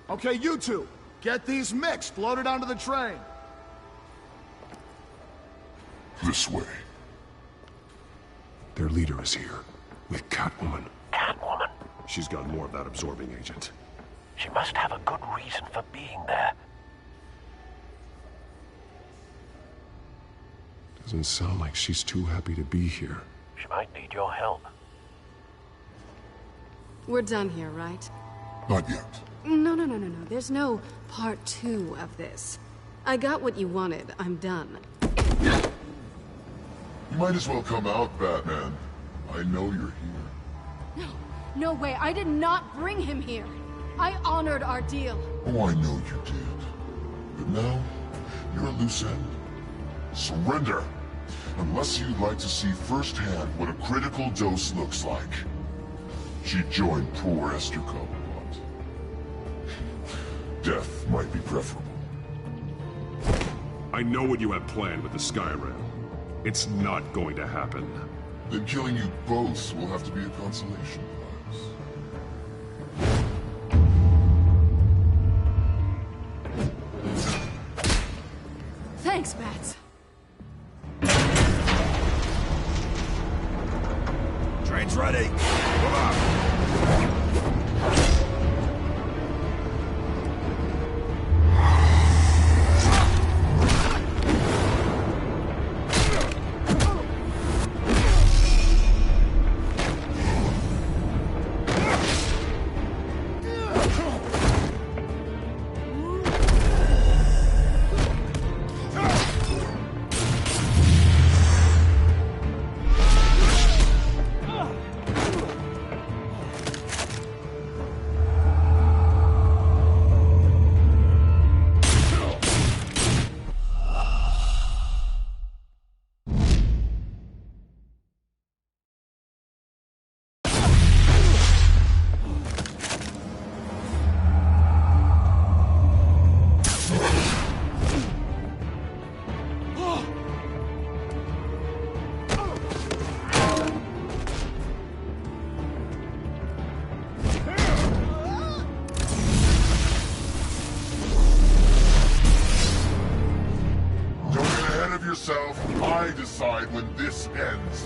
Speaker 2: Okay, you two, get these mixed, loaded onto the train.
Speaker 14: This way.
Speaker 10: Their leader is here, with Catwoman.
Speaker 5: Catwoman?
Speaker 10: She's got more of that absorbing agent.
Speaker 5: She must have a good reason for being there.
Speaker 10: Doesn't sound like she's too happy to be here.
Speaker 5: She might need your help.
Speaker 12: We're done here, right?
Speaker 14: Not yet.
Speaker 12: No. There's no part 2 of this. I got what you wanted. I'm done.
Speaker 14: You might as well come out, Batman. I know you're here.
Speaker 12: No way. I did not bring him here. I honored our deal.
Speaker 14: Oh, I know you did. But now, you're a loose end. Surrender! Unless you'd like to see firsthand what a critical dose looks like. She joined poor Esther Cobblepot. Death might be preferable.
Speaker 10: I know what you have planned with the Skyrim. It's not going to happen.
Speaker 14: Then killing you both will have to be a consolation prize.
Speaker 12: Thanks, Bats.
Speaker 11: Train's ready. Move up.
Speaker 14: I decide when this ends.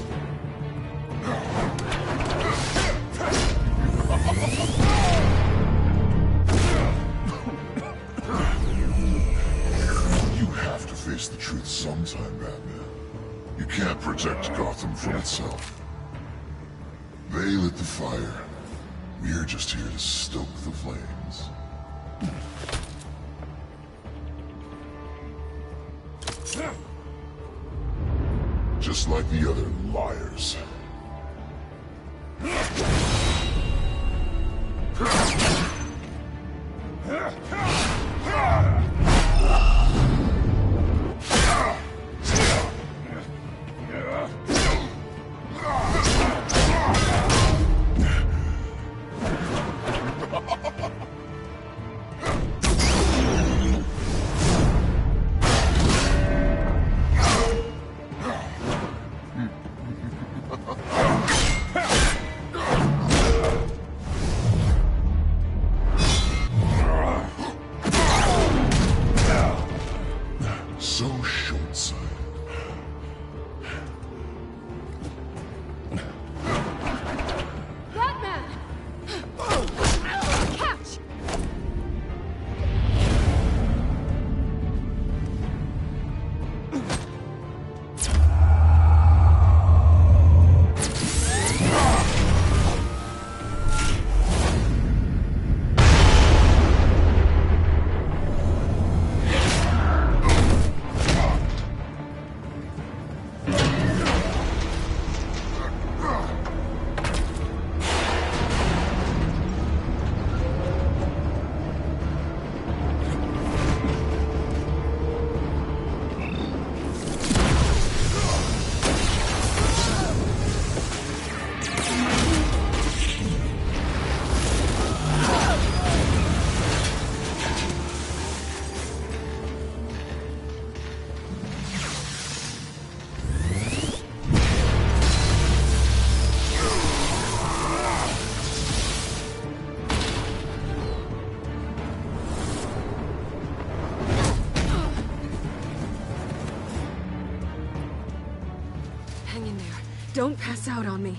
Speaker 14: You have to face the truth sometime, Batman. You can't protect Gotham from itself. They lit the fire. We're just here to stoke the flames. Just like the other liars. So short-sighted.
Speaker 12: Batman! Catch! Don't pass out on me.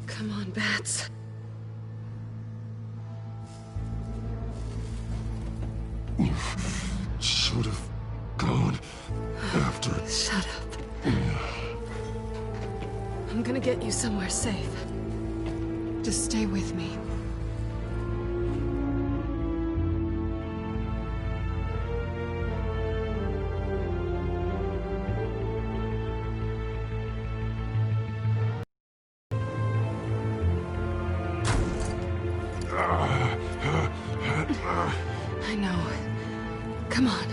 Speaker 12: Come on, Bats.
Speaker 14: You should have gone after...
Speaker 12: Shut up. I'm gonna get you somewhere safe. Just stay with me. I know. Come on.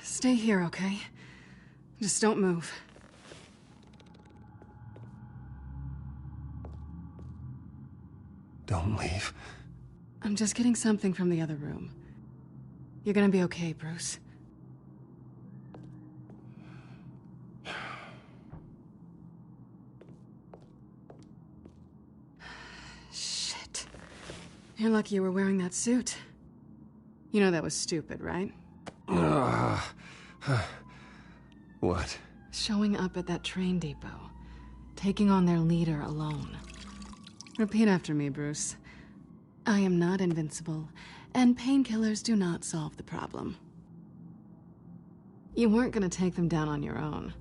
Speaker 12: Stay here, okay? Just don't move.
Speaker 15: Don't leave.
Speaker 12: I'm just getting something from the other room. You're gonna be okay, Bruce. Shit. You're lucky you were wearing that suit. You know that was stupid, right?
Speaker 15: What?
Speaker 12: Showing up at that train depot. Taking on their leader alone. Repeat after me, Bruce. I am not invincible, and painkillers do not solve the problem. You weren't gonna take them down on your own.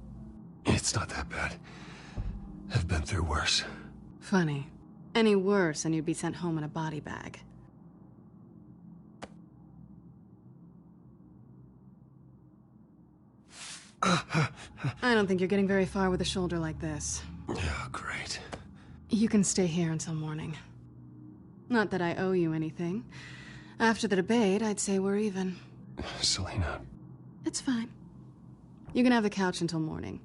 Speaker 15: It's not that bad. I've been through worse.
Speaker 12: Funny. Any worse and you'd be sent home in a body bag. I don't think you're getting very far with a shoulder like this.
Speaker 15: Oh, great.
Speaker 12: You can stay here until morning. Not that I owe you anything. After the debate, I'd say we're even.
Speaker 15: Selina.
Speaker 12: It's fine. You can have the couch until morning.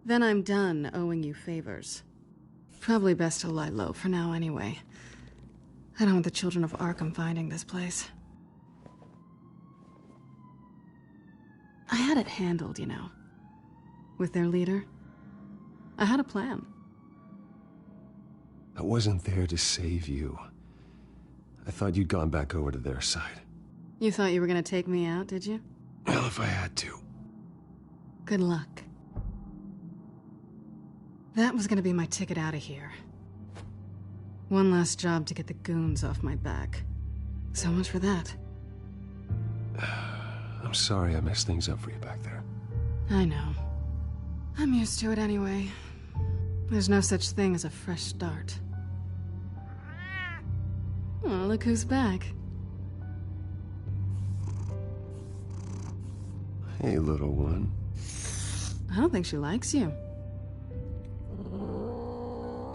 Speaker 12: Then I'm done owing you favors. Probably best to lie low for now anyway. I don't want the children of Arkham finding this place. I had it handled, you know. With their leader. I had a plan.
Speaker 15: I wasn't there to save you. I thought you'd gone back over to their side.
Speaker 12: You thought you were gonna take me out, did you?
Speaker 15: Well, if I had to.
Speaker 12: Good luck. That was gonna be my ticket out of here. One last job to get the goons off my back. So much for that.
Speaker 15: I'm sorry I messed things up for you back there.
Speaker 12: I know. I'm used to it anyway. There's no such thing as a fresh start. Oh, look who's back.
Speaker 15: Hey, little one.
Speaker 12: I don't think she likes you.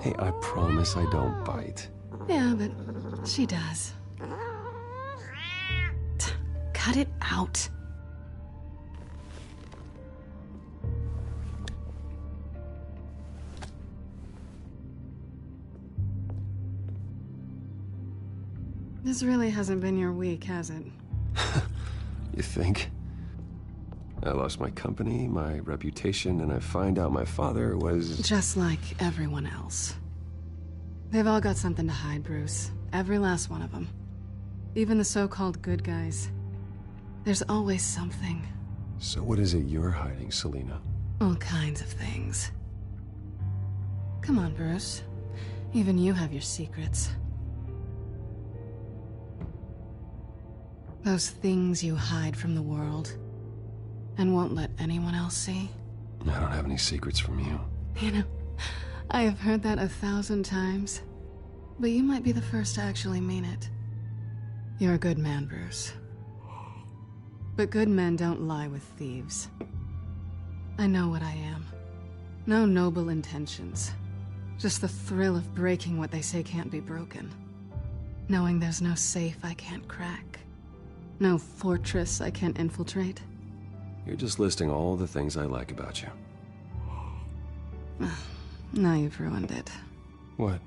Speaker 15: Hey, I promise I don't bite.
Speaker 12: Yeah, but she does. Cut it out. This really hasn't been your week, has it?
Speaker 15: You think? I lost my company, my reputation, and I find out my father was...
Speaker 12: Just like everyone else. They've all got something to hide, Bruce. Every last one of them. Even the so-called good guys. There's always something.
Speaker 15: So what is it you're hiding, Selina?
Speaker 12: All kinds of things. Come on, Bruce. Even you have your secrets. Those things you hide from the world and won't let anyone else see.
Speaker 15: I don't have any secrets from you.
Speaker 12: You know, I have heard that 1,000 times, but you might be the first to actually mean it. You're a good man, Bruce. But good men don't lie with thieves. I know what I am. No noble intentions. Just the thrill of breaking what they say can't be broken. Knowing there's no safe I can't crack. No fortress I can't infiltrate.
Speaker 15: You're just listing all the things I like about you.
Speaker 12: Now you've ruined it.
Speaker 15: What?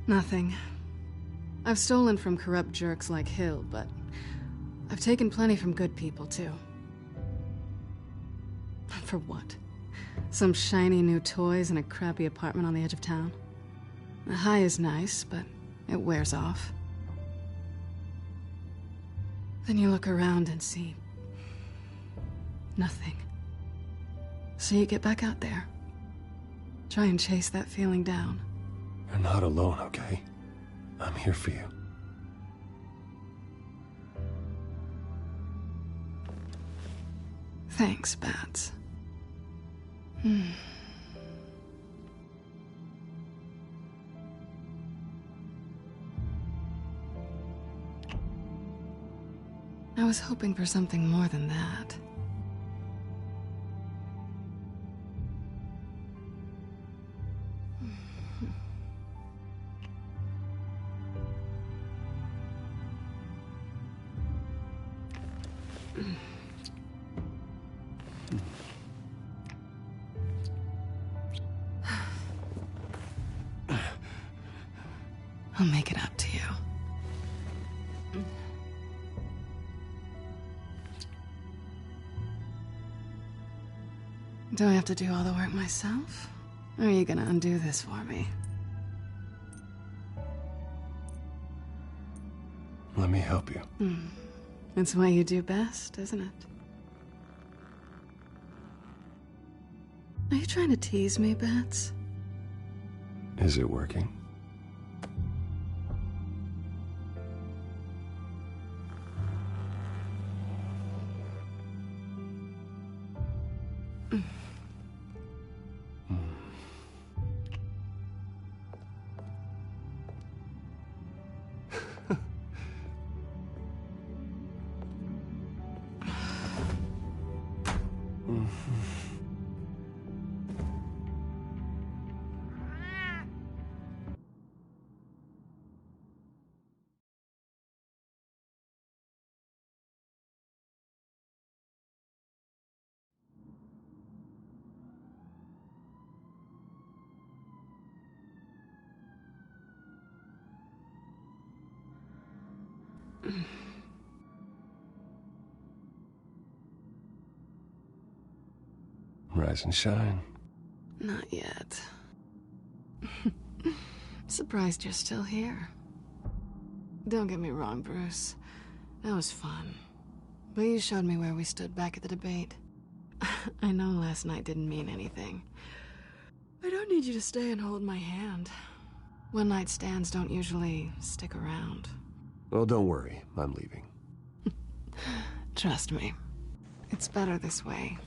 Speaker 12: Nothing. I've stolen from corrupt jerks like Hill, but I've taken plenty from good people, too. For what? Some shiny new toys and a crappy apartment on the edge of town? The high is nice, but it wears off. Then you look around and see nothing. So you get back out there. Try and chase that feeling down.
Speaker 15: You're not alone, okay? I'm here for you.
Speaker 12: Thanks, Bats. I was hoping for something more than that. I'll make it up to you. Do I have to do all the work myself? Or are you gonna undo this for me?
Speaker 15: Let me help you.
Speaker 12: It's what you do best, isn't it? Are you trying to tease me, Bats?
Speaker 15: Is it working? Rise and shine.
Speaker 12: Not yet. Surprised you're still here. Don't get me wrong, Bruce. That was fun. But you showed me where we stood back at the debate. I know last night didn't mean anything. I don't need you to stay and hold my hand. One-night stands don't usually stick around.
Speaker 15: Well, don't worry. I'm leaving.
Speaker 12: Trust me. It's better this way.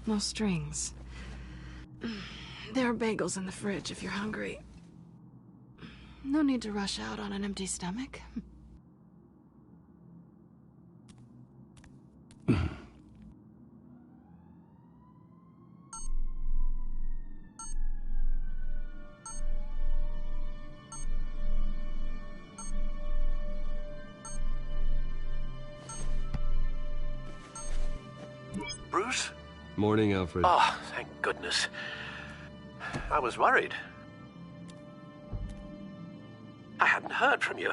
Speaker 12: No strings. There are bagels in the fridge if you're hungry. No need to rush out on an empty stomach.
Speaker 16: Bruce?
Speaker 15: Morning, Alfred.
Speaker 16: Oh, thank goodness. I was worried. I hadn't heard from you.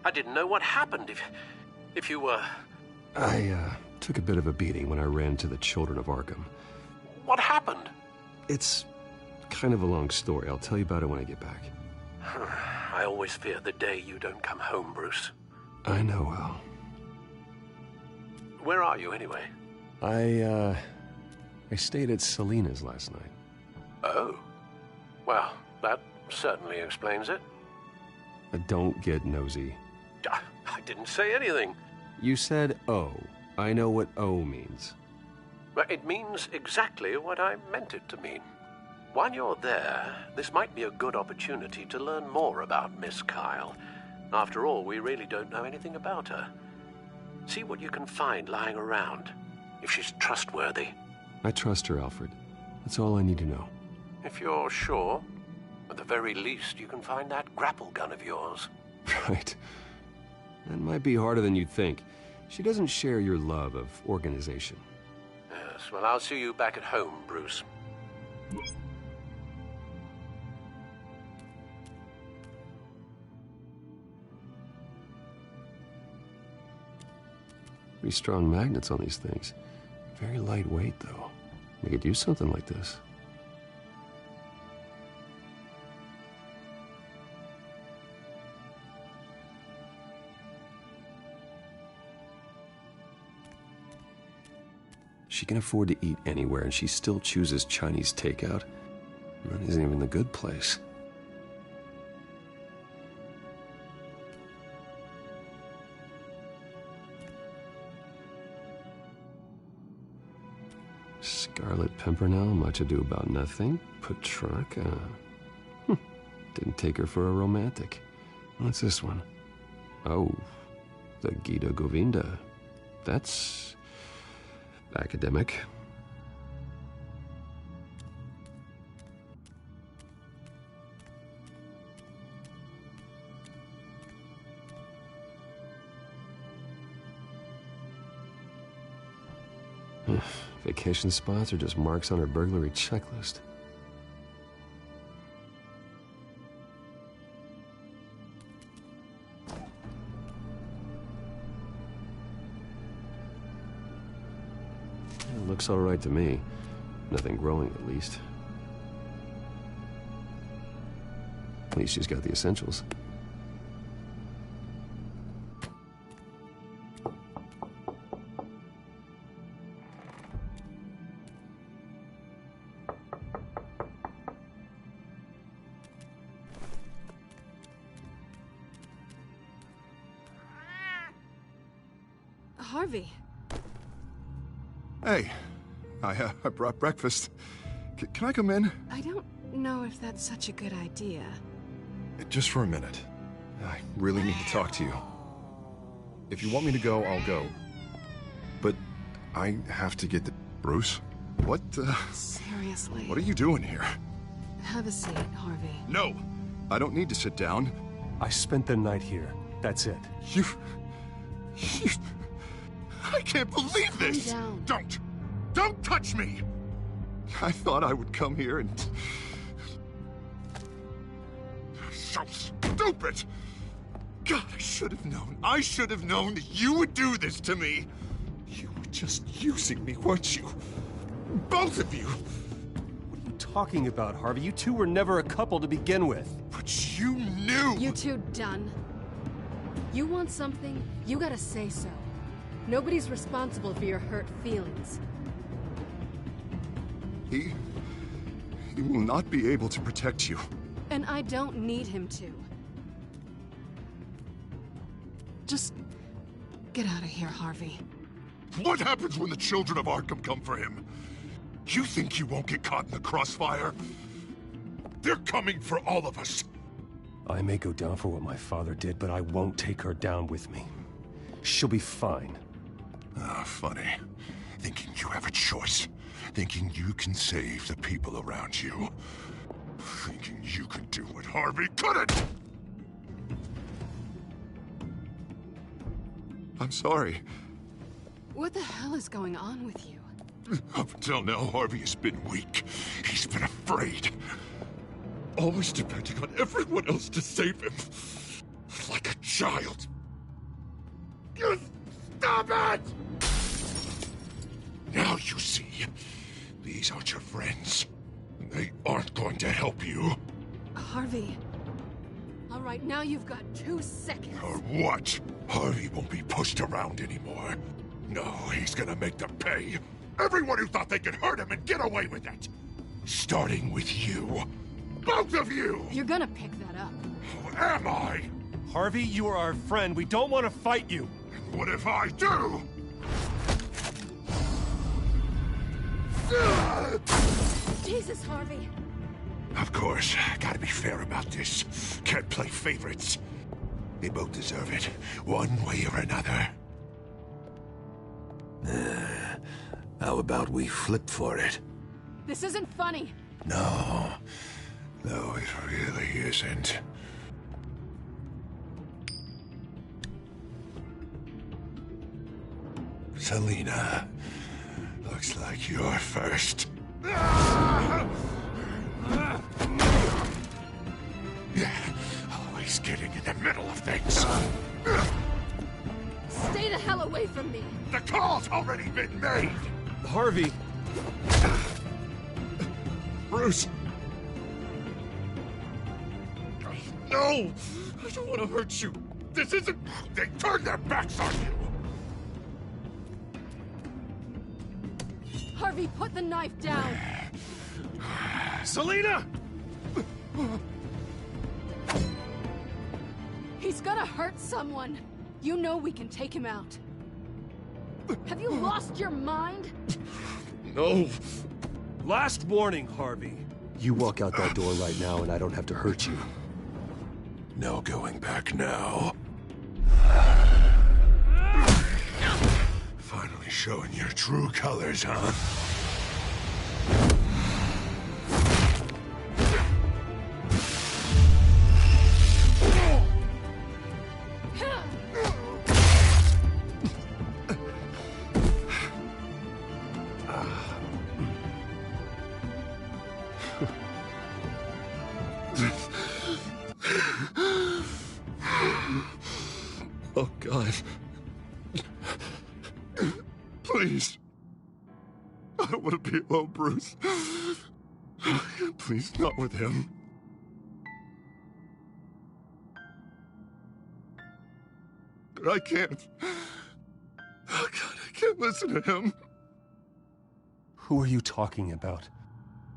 Speaker 16: I didn't know what happened if you were...
Speaker 15: I took a bit of a beating when I ran to the Children of Arkham.
Speaker 16: What happened?
Speaker 15: It's kind of a long story. I'll tell you about it when I get back.
Speaker 16: I always fear the day you don't come home, Bruce.
Speaker 15: I know, Al.
Speaker 16: Where are you, anyway?
Speaker 15: I stayed at Selena's last night.
Speaker 16: Oh. Well, that certainly explains it.
Speaker 15: Don't get nosy.
Speaker 16: I didn't say anything.
Speaker 15: You said O. I know what O means.
Speaker 16: Well, it means exactly what I meant it to mean. While you're there, this might be a good opportunity to learn more about Miss Kyle. After all, we really don't know anything about her. See what you can find lying around, if she's trustworthy.
Speaker 15: I trust her, Alfred. That's all I need to know.
Speaker 16: If you're sure, at the very least, you can find that grapple gun of yours.
Speaker 15: Right. That might be harder than you'd think. She doesn't share your love of organization.
Speaker 16: Yes, well, I'll see you back at home, Bruce.
Speaker 15: Pretty strong magnets on these things. Very lightweight, though. We could use something like this. She can afford to eat anywhere, and she still chooses Chinese takeout. That isn't even the good place. Scarlet Pimpernel, Much Ado About Nothing, Petrarca. Didn't take her for a romantic. What's this one? Oh, the Gita Govinda. That's academic. Vacation spots are just marks on her burglary checklist. It looks all right to me. Nothing growing, at least. At least she's got the essentials.
Speaker 12: Harvey.
Speaker 11: Hey, I brought breakfast. Can I come in?
Speaker 12: I don't know if that's such a good idea.
Speaker 11: Just for a minute. I really need to talk to you. If you want me to go, I'll go. But I have to get the... Bruce? What,
Speaker 12: Seriously.
Speaker 11: What are you doing here?
Speaker 12: Have a seat, Harvey.
Speaker 11: No! I don't need to sit down.
Speaker 7: I spent the night here. That's it.
Speaker 11: You... I can't believe this!
Speaker 12: Calm down.
Speaker 11: Don't touch me! I thought I would come here and... So stupid! God, I should have known. I should have known that you would do this to me. You were just using me, weren't you? Both of you!
Speaker 7: What are you talking about, Harvey? You two were never a couple to begin with.
Speaker 11: But you knew!
Speaker 12: You two done? You want something, you gotta say so. Nobody's responsible for your hurt feelings.
Speaker 11: He will not be able to protect you.
Speaker 12: And I don't need him to. Just get out of here, Harvey.
Speaker 14: What happens when the children of Arkham come for him? You think you won't get caught in the crossfire? They're coming for all of us.
Speaker 7: I may go down for what my father did, but I won't take her down with me. She'll be fine.
Speaker 14: Ah, funny. Thinking you have a choice. Thinking you can save the people around you. Thinking you can do what Harvey couldn't!
Speaker 11: I'm sorry.
Speaker 12: What the hell is going on with you?
Speaker 14: Up until now, Harvey has been weak. He's been afraid. Always depending on everyone else to save him. Like a child. Stop it! Now you see, these aren't your friends. They aren't going to help you.
Speaker 12: Harvey. All right, now you've got 2 seconds.
Speaker 14: Or what? Harvey won't be pushed around anymore. No, he's gonna make them pay. Everyone who thought they could hurt him and get away with it. Starting with you. Both of you!
Speaker 12: You're gonna pick that up.
Speaker 14: Who am I?
Speaker 7: Harvey, you are our friend. We don't want to fight you.
Speaker 14: What if I do?
Speaker 12: Jesus, Harvey.
Speaker 14: Of course, gotta be fair about this. Can't play favorites. They both deserve it, one way or another.
Speaker 17: How about we flip for it?
Speaker 12: This isn't funny.
Speaker 14: No, it really isn't. Selina, looks like you're first. Yeah, always getting in the middle of things.
Speaker 6: Stay the hell away from me!
Speaker 11: The call's already been made!
Speaker 7: Harvey!
Speaker 11: Bruce! No! I don't want to hurt you! This isn't... They turned their backs on you!
Speaker 6: Harvey, put the knife down!
Speaker 11: Selina!
Speaker 6: He's gonna hurt someone! You know we can take him out. Have you lost your mind?
Speaker 11: No!
Speaker 7: Last warning, Harvey. You walk out that door right now and I don't have to hurt you.
Speaker 11: No going back now. Finally showing your true colors, huh? Oh, God. Please. I don't want to be alone, Bruce. Please, not with him. But I can't. Oh, God, I can't listen to him.
Speaker 7: Who are you talking about?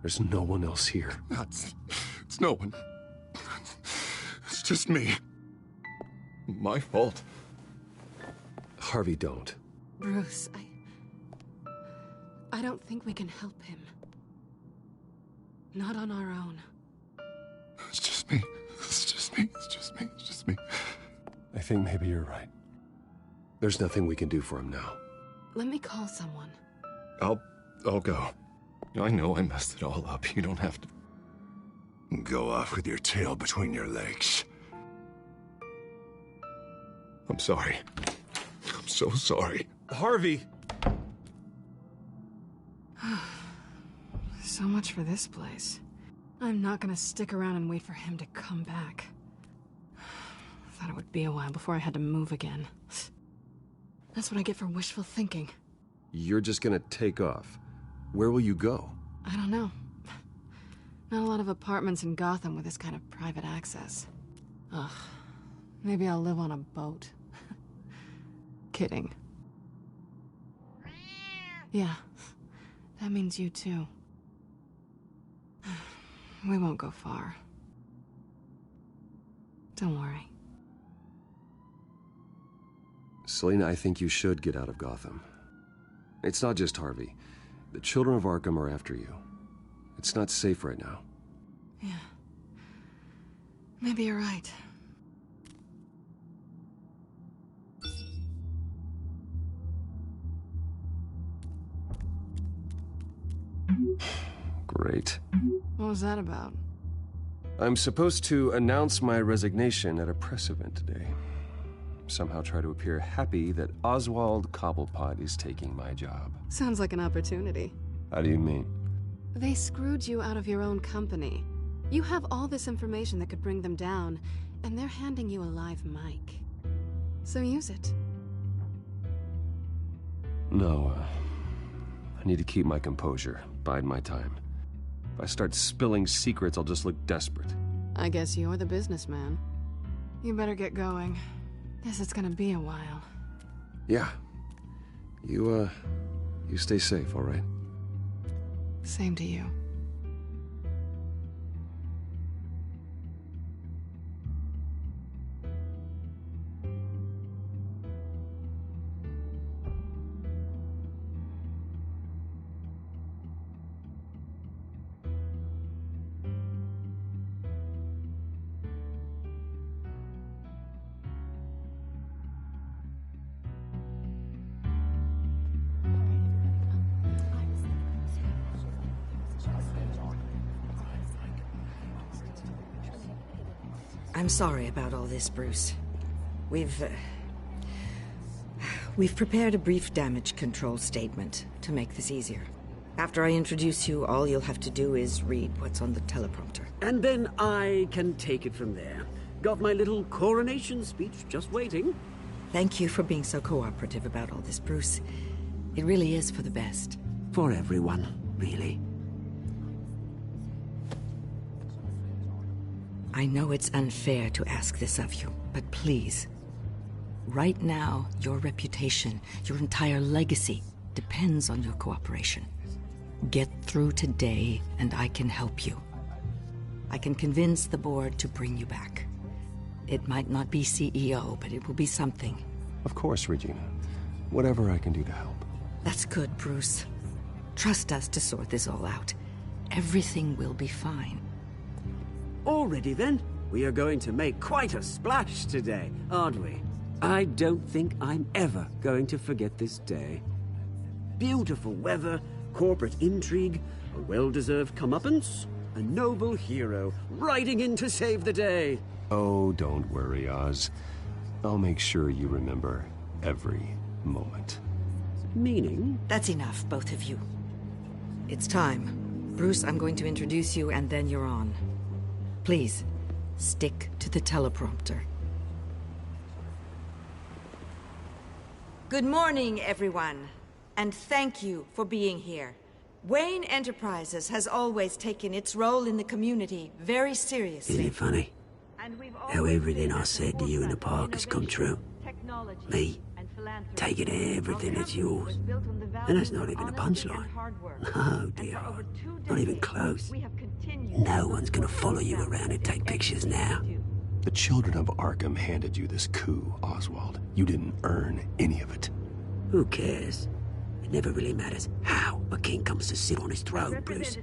Speaker 7: There's no one else here.
Speaker 11: It's no one. It's just me. My fault.
Speaker 7: Harvey, don't.
Speaker 12: Bruce, I don't think we can help him. Not on our own.
Speaker 11: It's just me. It's just me. It's just me. It's just me.
Speaker 7: I think maybe you're right. There's nothing we can do for him now.
Speaker 12: Let me call someone.
Speaker 11: I'll go. I know I messed it all up. You don't have to go off with your tail between your legs. I'm sorry. I'm so sorry.
Speaker 7: Harvey!
Speaker 12: So much for this place. I'm not gonna stick around and wait for him to come back. Thought it would be a while before I had to move again. That's what I get for wishful thinking.
Speaker 15: You're just gonna take off. Where will you go?
Speaker 12: I don't know. Not a lot of apartments in Gotham with this kind of private access. Ugh. Maybe I'll live on a boat. Kidding. Yeah. That means you too. We won't go far. Don't worry.
Speaker 15: Selina, I think you should get out of Gotham. It's not just Harvey. The children of Arkham are after you. It's not safe right now.
Speaker 12: Yeah. Maybe you're right.
Speaker 15: Great.
Speaker 12: What was that about?
Speaker 15: I'm supposed to announce my resignation at a press event today. Somehow try to appear happy that Oswald Cobblepot is taking my job.
Speaker 12: Sounds like an opportunity.
Speaker 15: How do you mean?
Speaker 12: They screwed you out of your own company. You have all this information that could bring them down, and they're handing you a live mic. So use it.
Speaker 15: No, I need to keep my composure, bide my time. If I start spilling secrets, I'll just look desperate.
Speaker 12: I guess you're the businessman. You better get going. Guess it's gonna be a while.
Speaker 15: Yeah. You stay safe, all right?
Speaker 12: Same to you.
Speaker 20: I'm sorry about all this, Bruce. We've prepared a brief damage control statement to make this easier. After I introduce you, all you'll have to do is read what's on the teleprompter.
Speaker 22: And then I can take it from there. Got my little coronation speech just waiting.
Speaker 20: Thank you for being so cooperative about all this, Bruce. It really is for the best.
Speaker 22: For everyone, really.
Speaker 20: I know it's unfair to ask this of you, but please. Right now, your reputation, your entire legacy, depends on your cooperation. Get through today, and I can help you. I can convince the board to bring you back. It might not be CEO, but it will be something.
Speaker 15: Of course, Regina. Whatever I can do to help.
Speaker 20: That's good, Bruce. Trust us to sort this all out. Everything will be fine.
Speaker 22: Already then, we are going to make quite a splash today, aren't we? I don't think I'm ever going to forget this day. Beautiful weather, corporate intrigue, a well-deserved comeuppance, a noble hero riding in to save the day.
Speaker 15: Oh, don't worry, Oz. I'll make sure you remember every moment.
Speaker 22: Meaning?
Speaker 20: That's enough, both of you. It's time. Bruce, I'm going to introduce you, and then you're on. Please, stick to the teleprompter. Good morning, everyone. And thank you for being here. Wayne Enterprises has always taken its role in the community very seriously.
Speaker 22: Isn't it funny? How everything I said to you in the park has come true. Me, taking everything that's yours. And that's not even a punchline. No, dear heart. Not even close. No one's gonna follow you around and take pictures now.
Speaker 15: The children of Arkham handed you this coup, Oswald. You didn't earn any of it.
Speaker 22: Who cares? It never really matters how a king comes to sit on his throne, Bruce.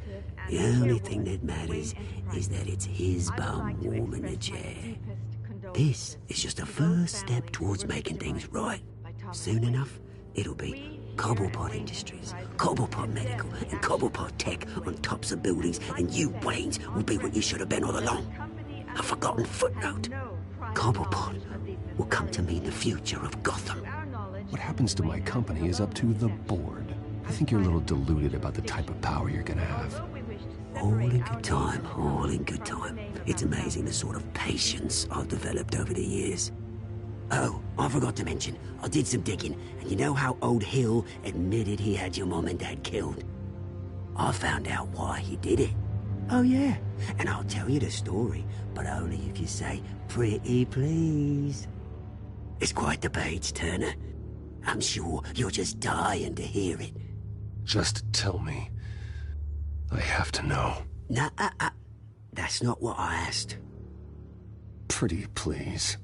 Speaker 22: The only thing that matters is that it's his bum warm in the chair. This is just a first step towards making things right. Soon enough, it'll be Cobblepot Industries, Cobblepot Medical, and Cobblepot Tech on tops of buildings, and you, Waynes, will be what you should have been all along. A forgotten footnote. Cobblepot will come to mean the future of Gotham.
Speaker 15: What happens to my company is up to the board. I think you're a little deluded about the type of power you're gonna have.
Speaker 22: All in good time, all in good time. It's amazing the sort of patience I've developed over the years. Oh, I forgot to mention, I did some digging, and you know how old Hill admitted he had your mom and dad killed? I found out why he did it. Oh yeah, and I'll tell you the story, but only if you say, pretty please. It's quite the page turner. I'm sure you're just dying to hear it.
Speaker 15: Just tell me. I have to know.
Speaker 22: Nah, that's not what I asked.
Speaker 15: Pretty please.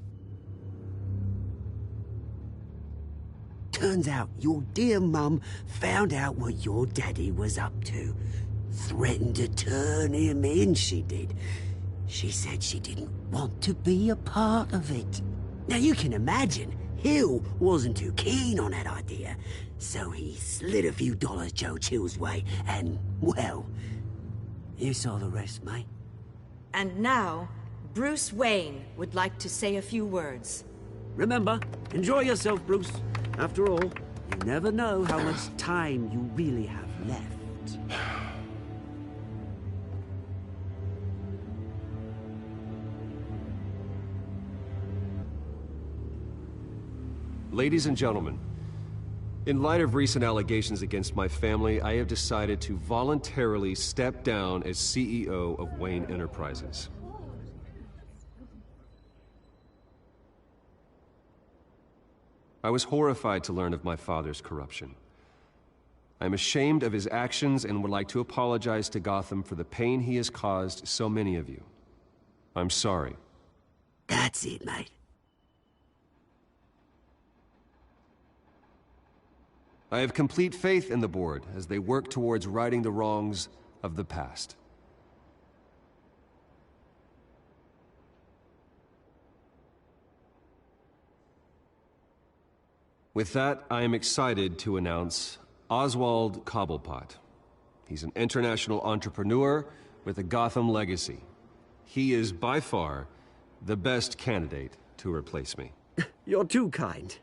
Speaker 22: Turns out your dear mum found out what your daddy was up to. Threatened to turn him in, she did. She said she didn't want to be a part of it. Now you can imagine, Hill wasn't too keen on that idea. So he slid a few dollars Joe Chill's way, and, well, you saw the rest, mate.
Speaker 20: And now, Bruce Wayne would like to say a few words.
Speaker 22: Remember, enjoy yourself, Bruce. After all, you never know how much time you really have left.
Speaker 15: Ladies and gentlemen, in light of recent allegations against my family, I have decided to voluntarily step down as CEO of Wayne Enterprises. I was horrified to learn of my father's corruption. I am ashamed of his actions and would like to apologize to Gotham for the pain he has caused so many of you. I'm sorry.
Speaker 22: That's it, mate.
Speaker 15: I have complete faith in the board as they work towards righting the wrongs of the past. With that, I am excited to announce Oswald Cobblepot. He's an international entrepreneur with a Gotham legacy. He is by far the best candidate to replace me.
Speaker 22: You're too kind.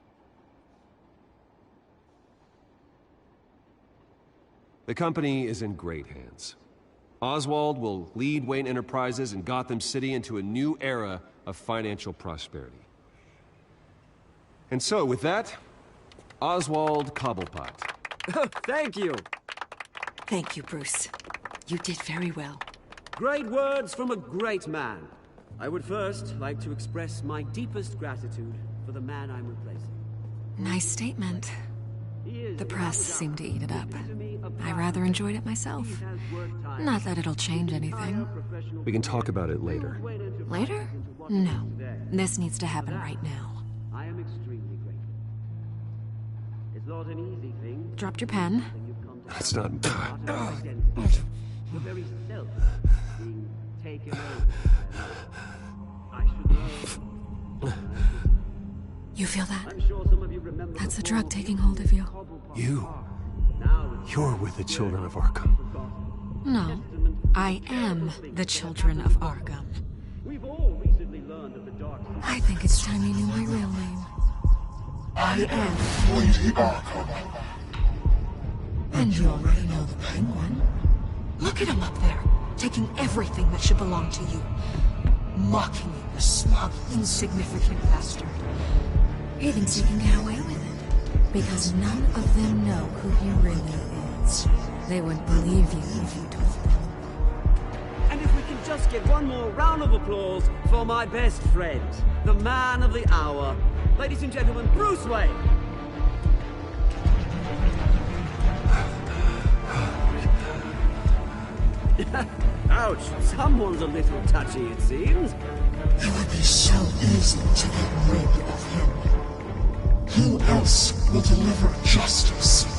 Speaker 15: The company is in great hands. Oswald will lead Wayne Enterprises and Gotham City into a new era of financial prosperity.
Speaker 7: And so, with that, Oswald Cobblepot.
Speaker 22: Thank you.
Speaker 3: Thank you, Bruce. You did very well.
Speaker 22: Great words from a great man. I would first like to express my deepest gratitude for the man I'm replacing.
Speaker 13: Nice statement. The press seemed to eat it up. I rather enjoyed it myself. Not that it'll change anything.
Speaker 7: We can talk about it later.
Speaker 13: Later? No. This needs to happen right now.
Speaker 22: I am extremely grateful. It's not an easy thing.
Speaker 13: Dropped your pen.
Speaker 7: That's not...
Speaker 22: Your very self being taken over. I should know.
Speaker 13: You feel that?
Speaker 22: I'm sure some of you remember.
Speaker 13: That's the drug taking hold of you.
Speaker 7: You're with the Children of Arkham.
Speaker 13: No. I am the Children of Arkham.
Speaker 22: We've all recently learned of the dark side.
Speaker 13: I think it's time you knew my real name.
Speaker 14: I am Lady Arkham.
Speaker 13: And you already know the Penguin. Look at him up there, taking everything that should belong to you. Mocking you, you smug, insignificant bastard. He thinks he can get away with it. Because none of them know who he really is. They wouldn't believe you if you told them.
Speaker 22: And if we can just get one more round of applause for my best friend, the man of the hour, ladies and gentlemen, Bruce Wayne. Ouch, someone's a little touchy, it seems.
Speaker 14: It would be so easy to get rid of him. Who else will deliver justice?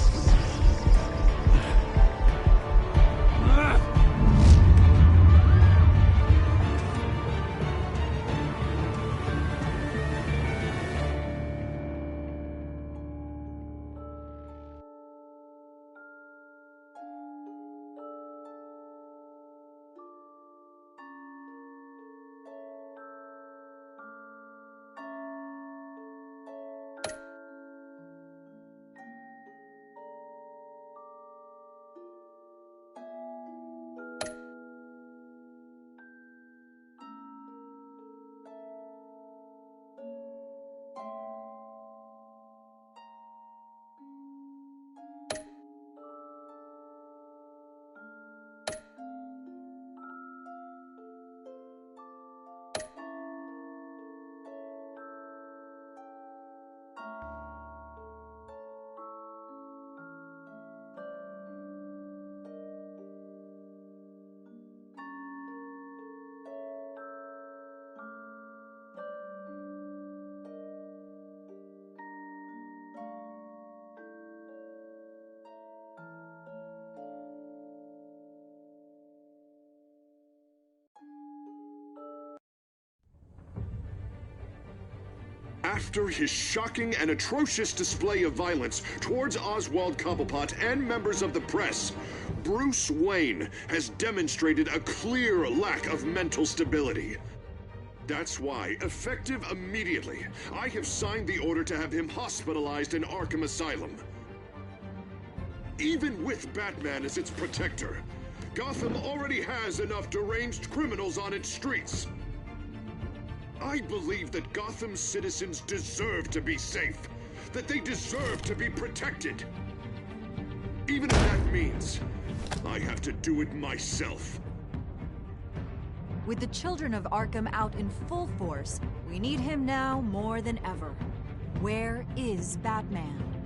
Speaker 9: After his shocking and atrocious display of violence towards Oswald Cobblepot and members of the press, Bruce Wayne has demonstrated a clear lack of mental stability. That's why, effective immediately, I have signed the order to have him hospitalized in Arkham Asylum. Even with Batman as its protector, Gotham already has enough deranged criminals on its streets. I believe that Gotham's citizens deserve to be safe, that they deserve to be protected. Even if that means I have to do it myself.
Speaker 4: With the Children of Arkham out in full force, we need him now more than ever. Where is Batman?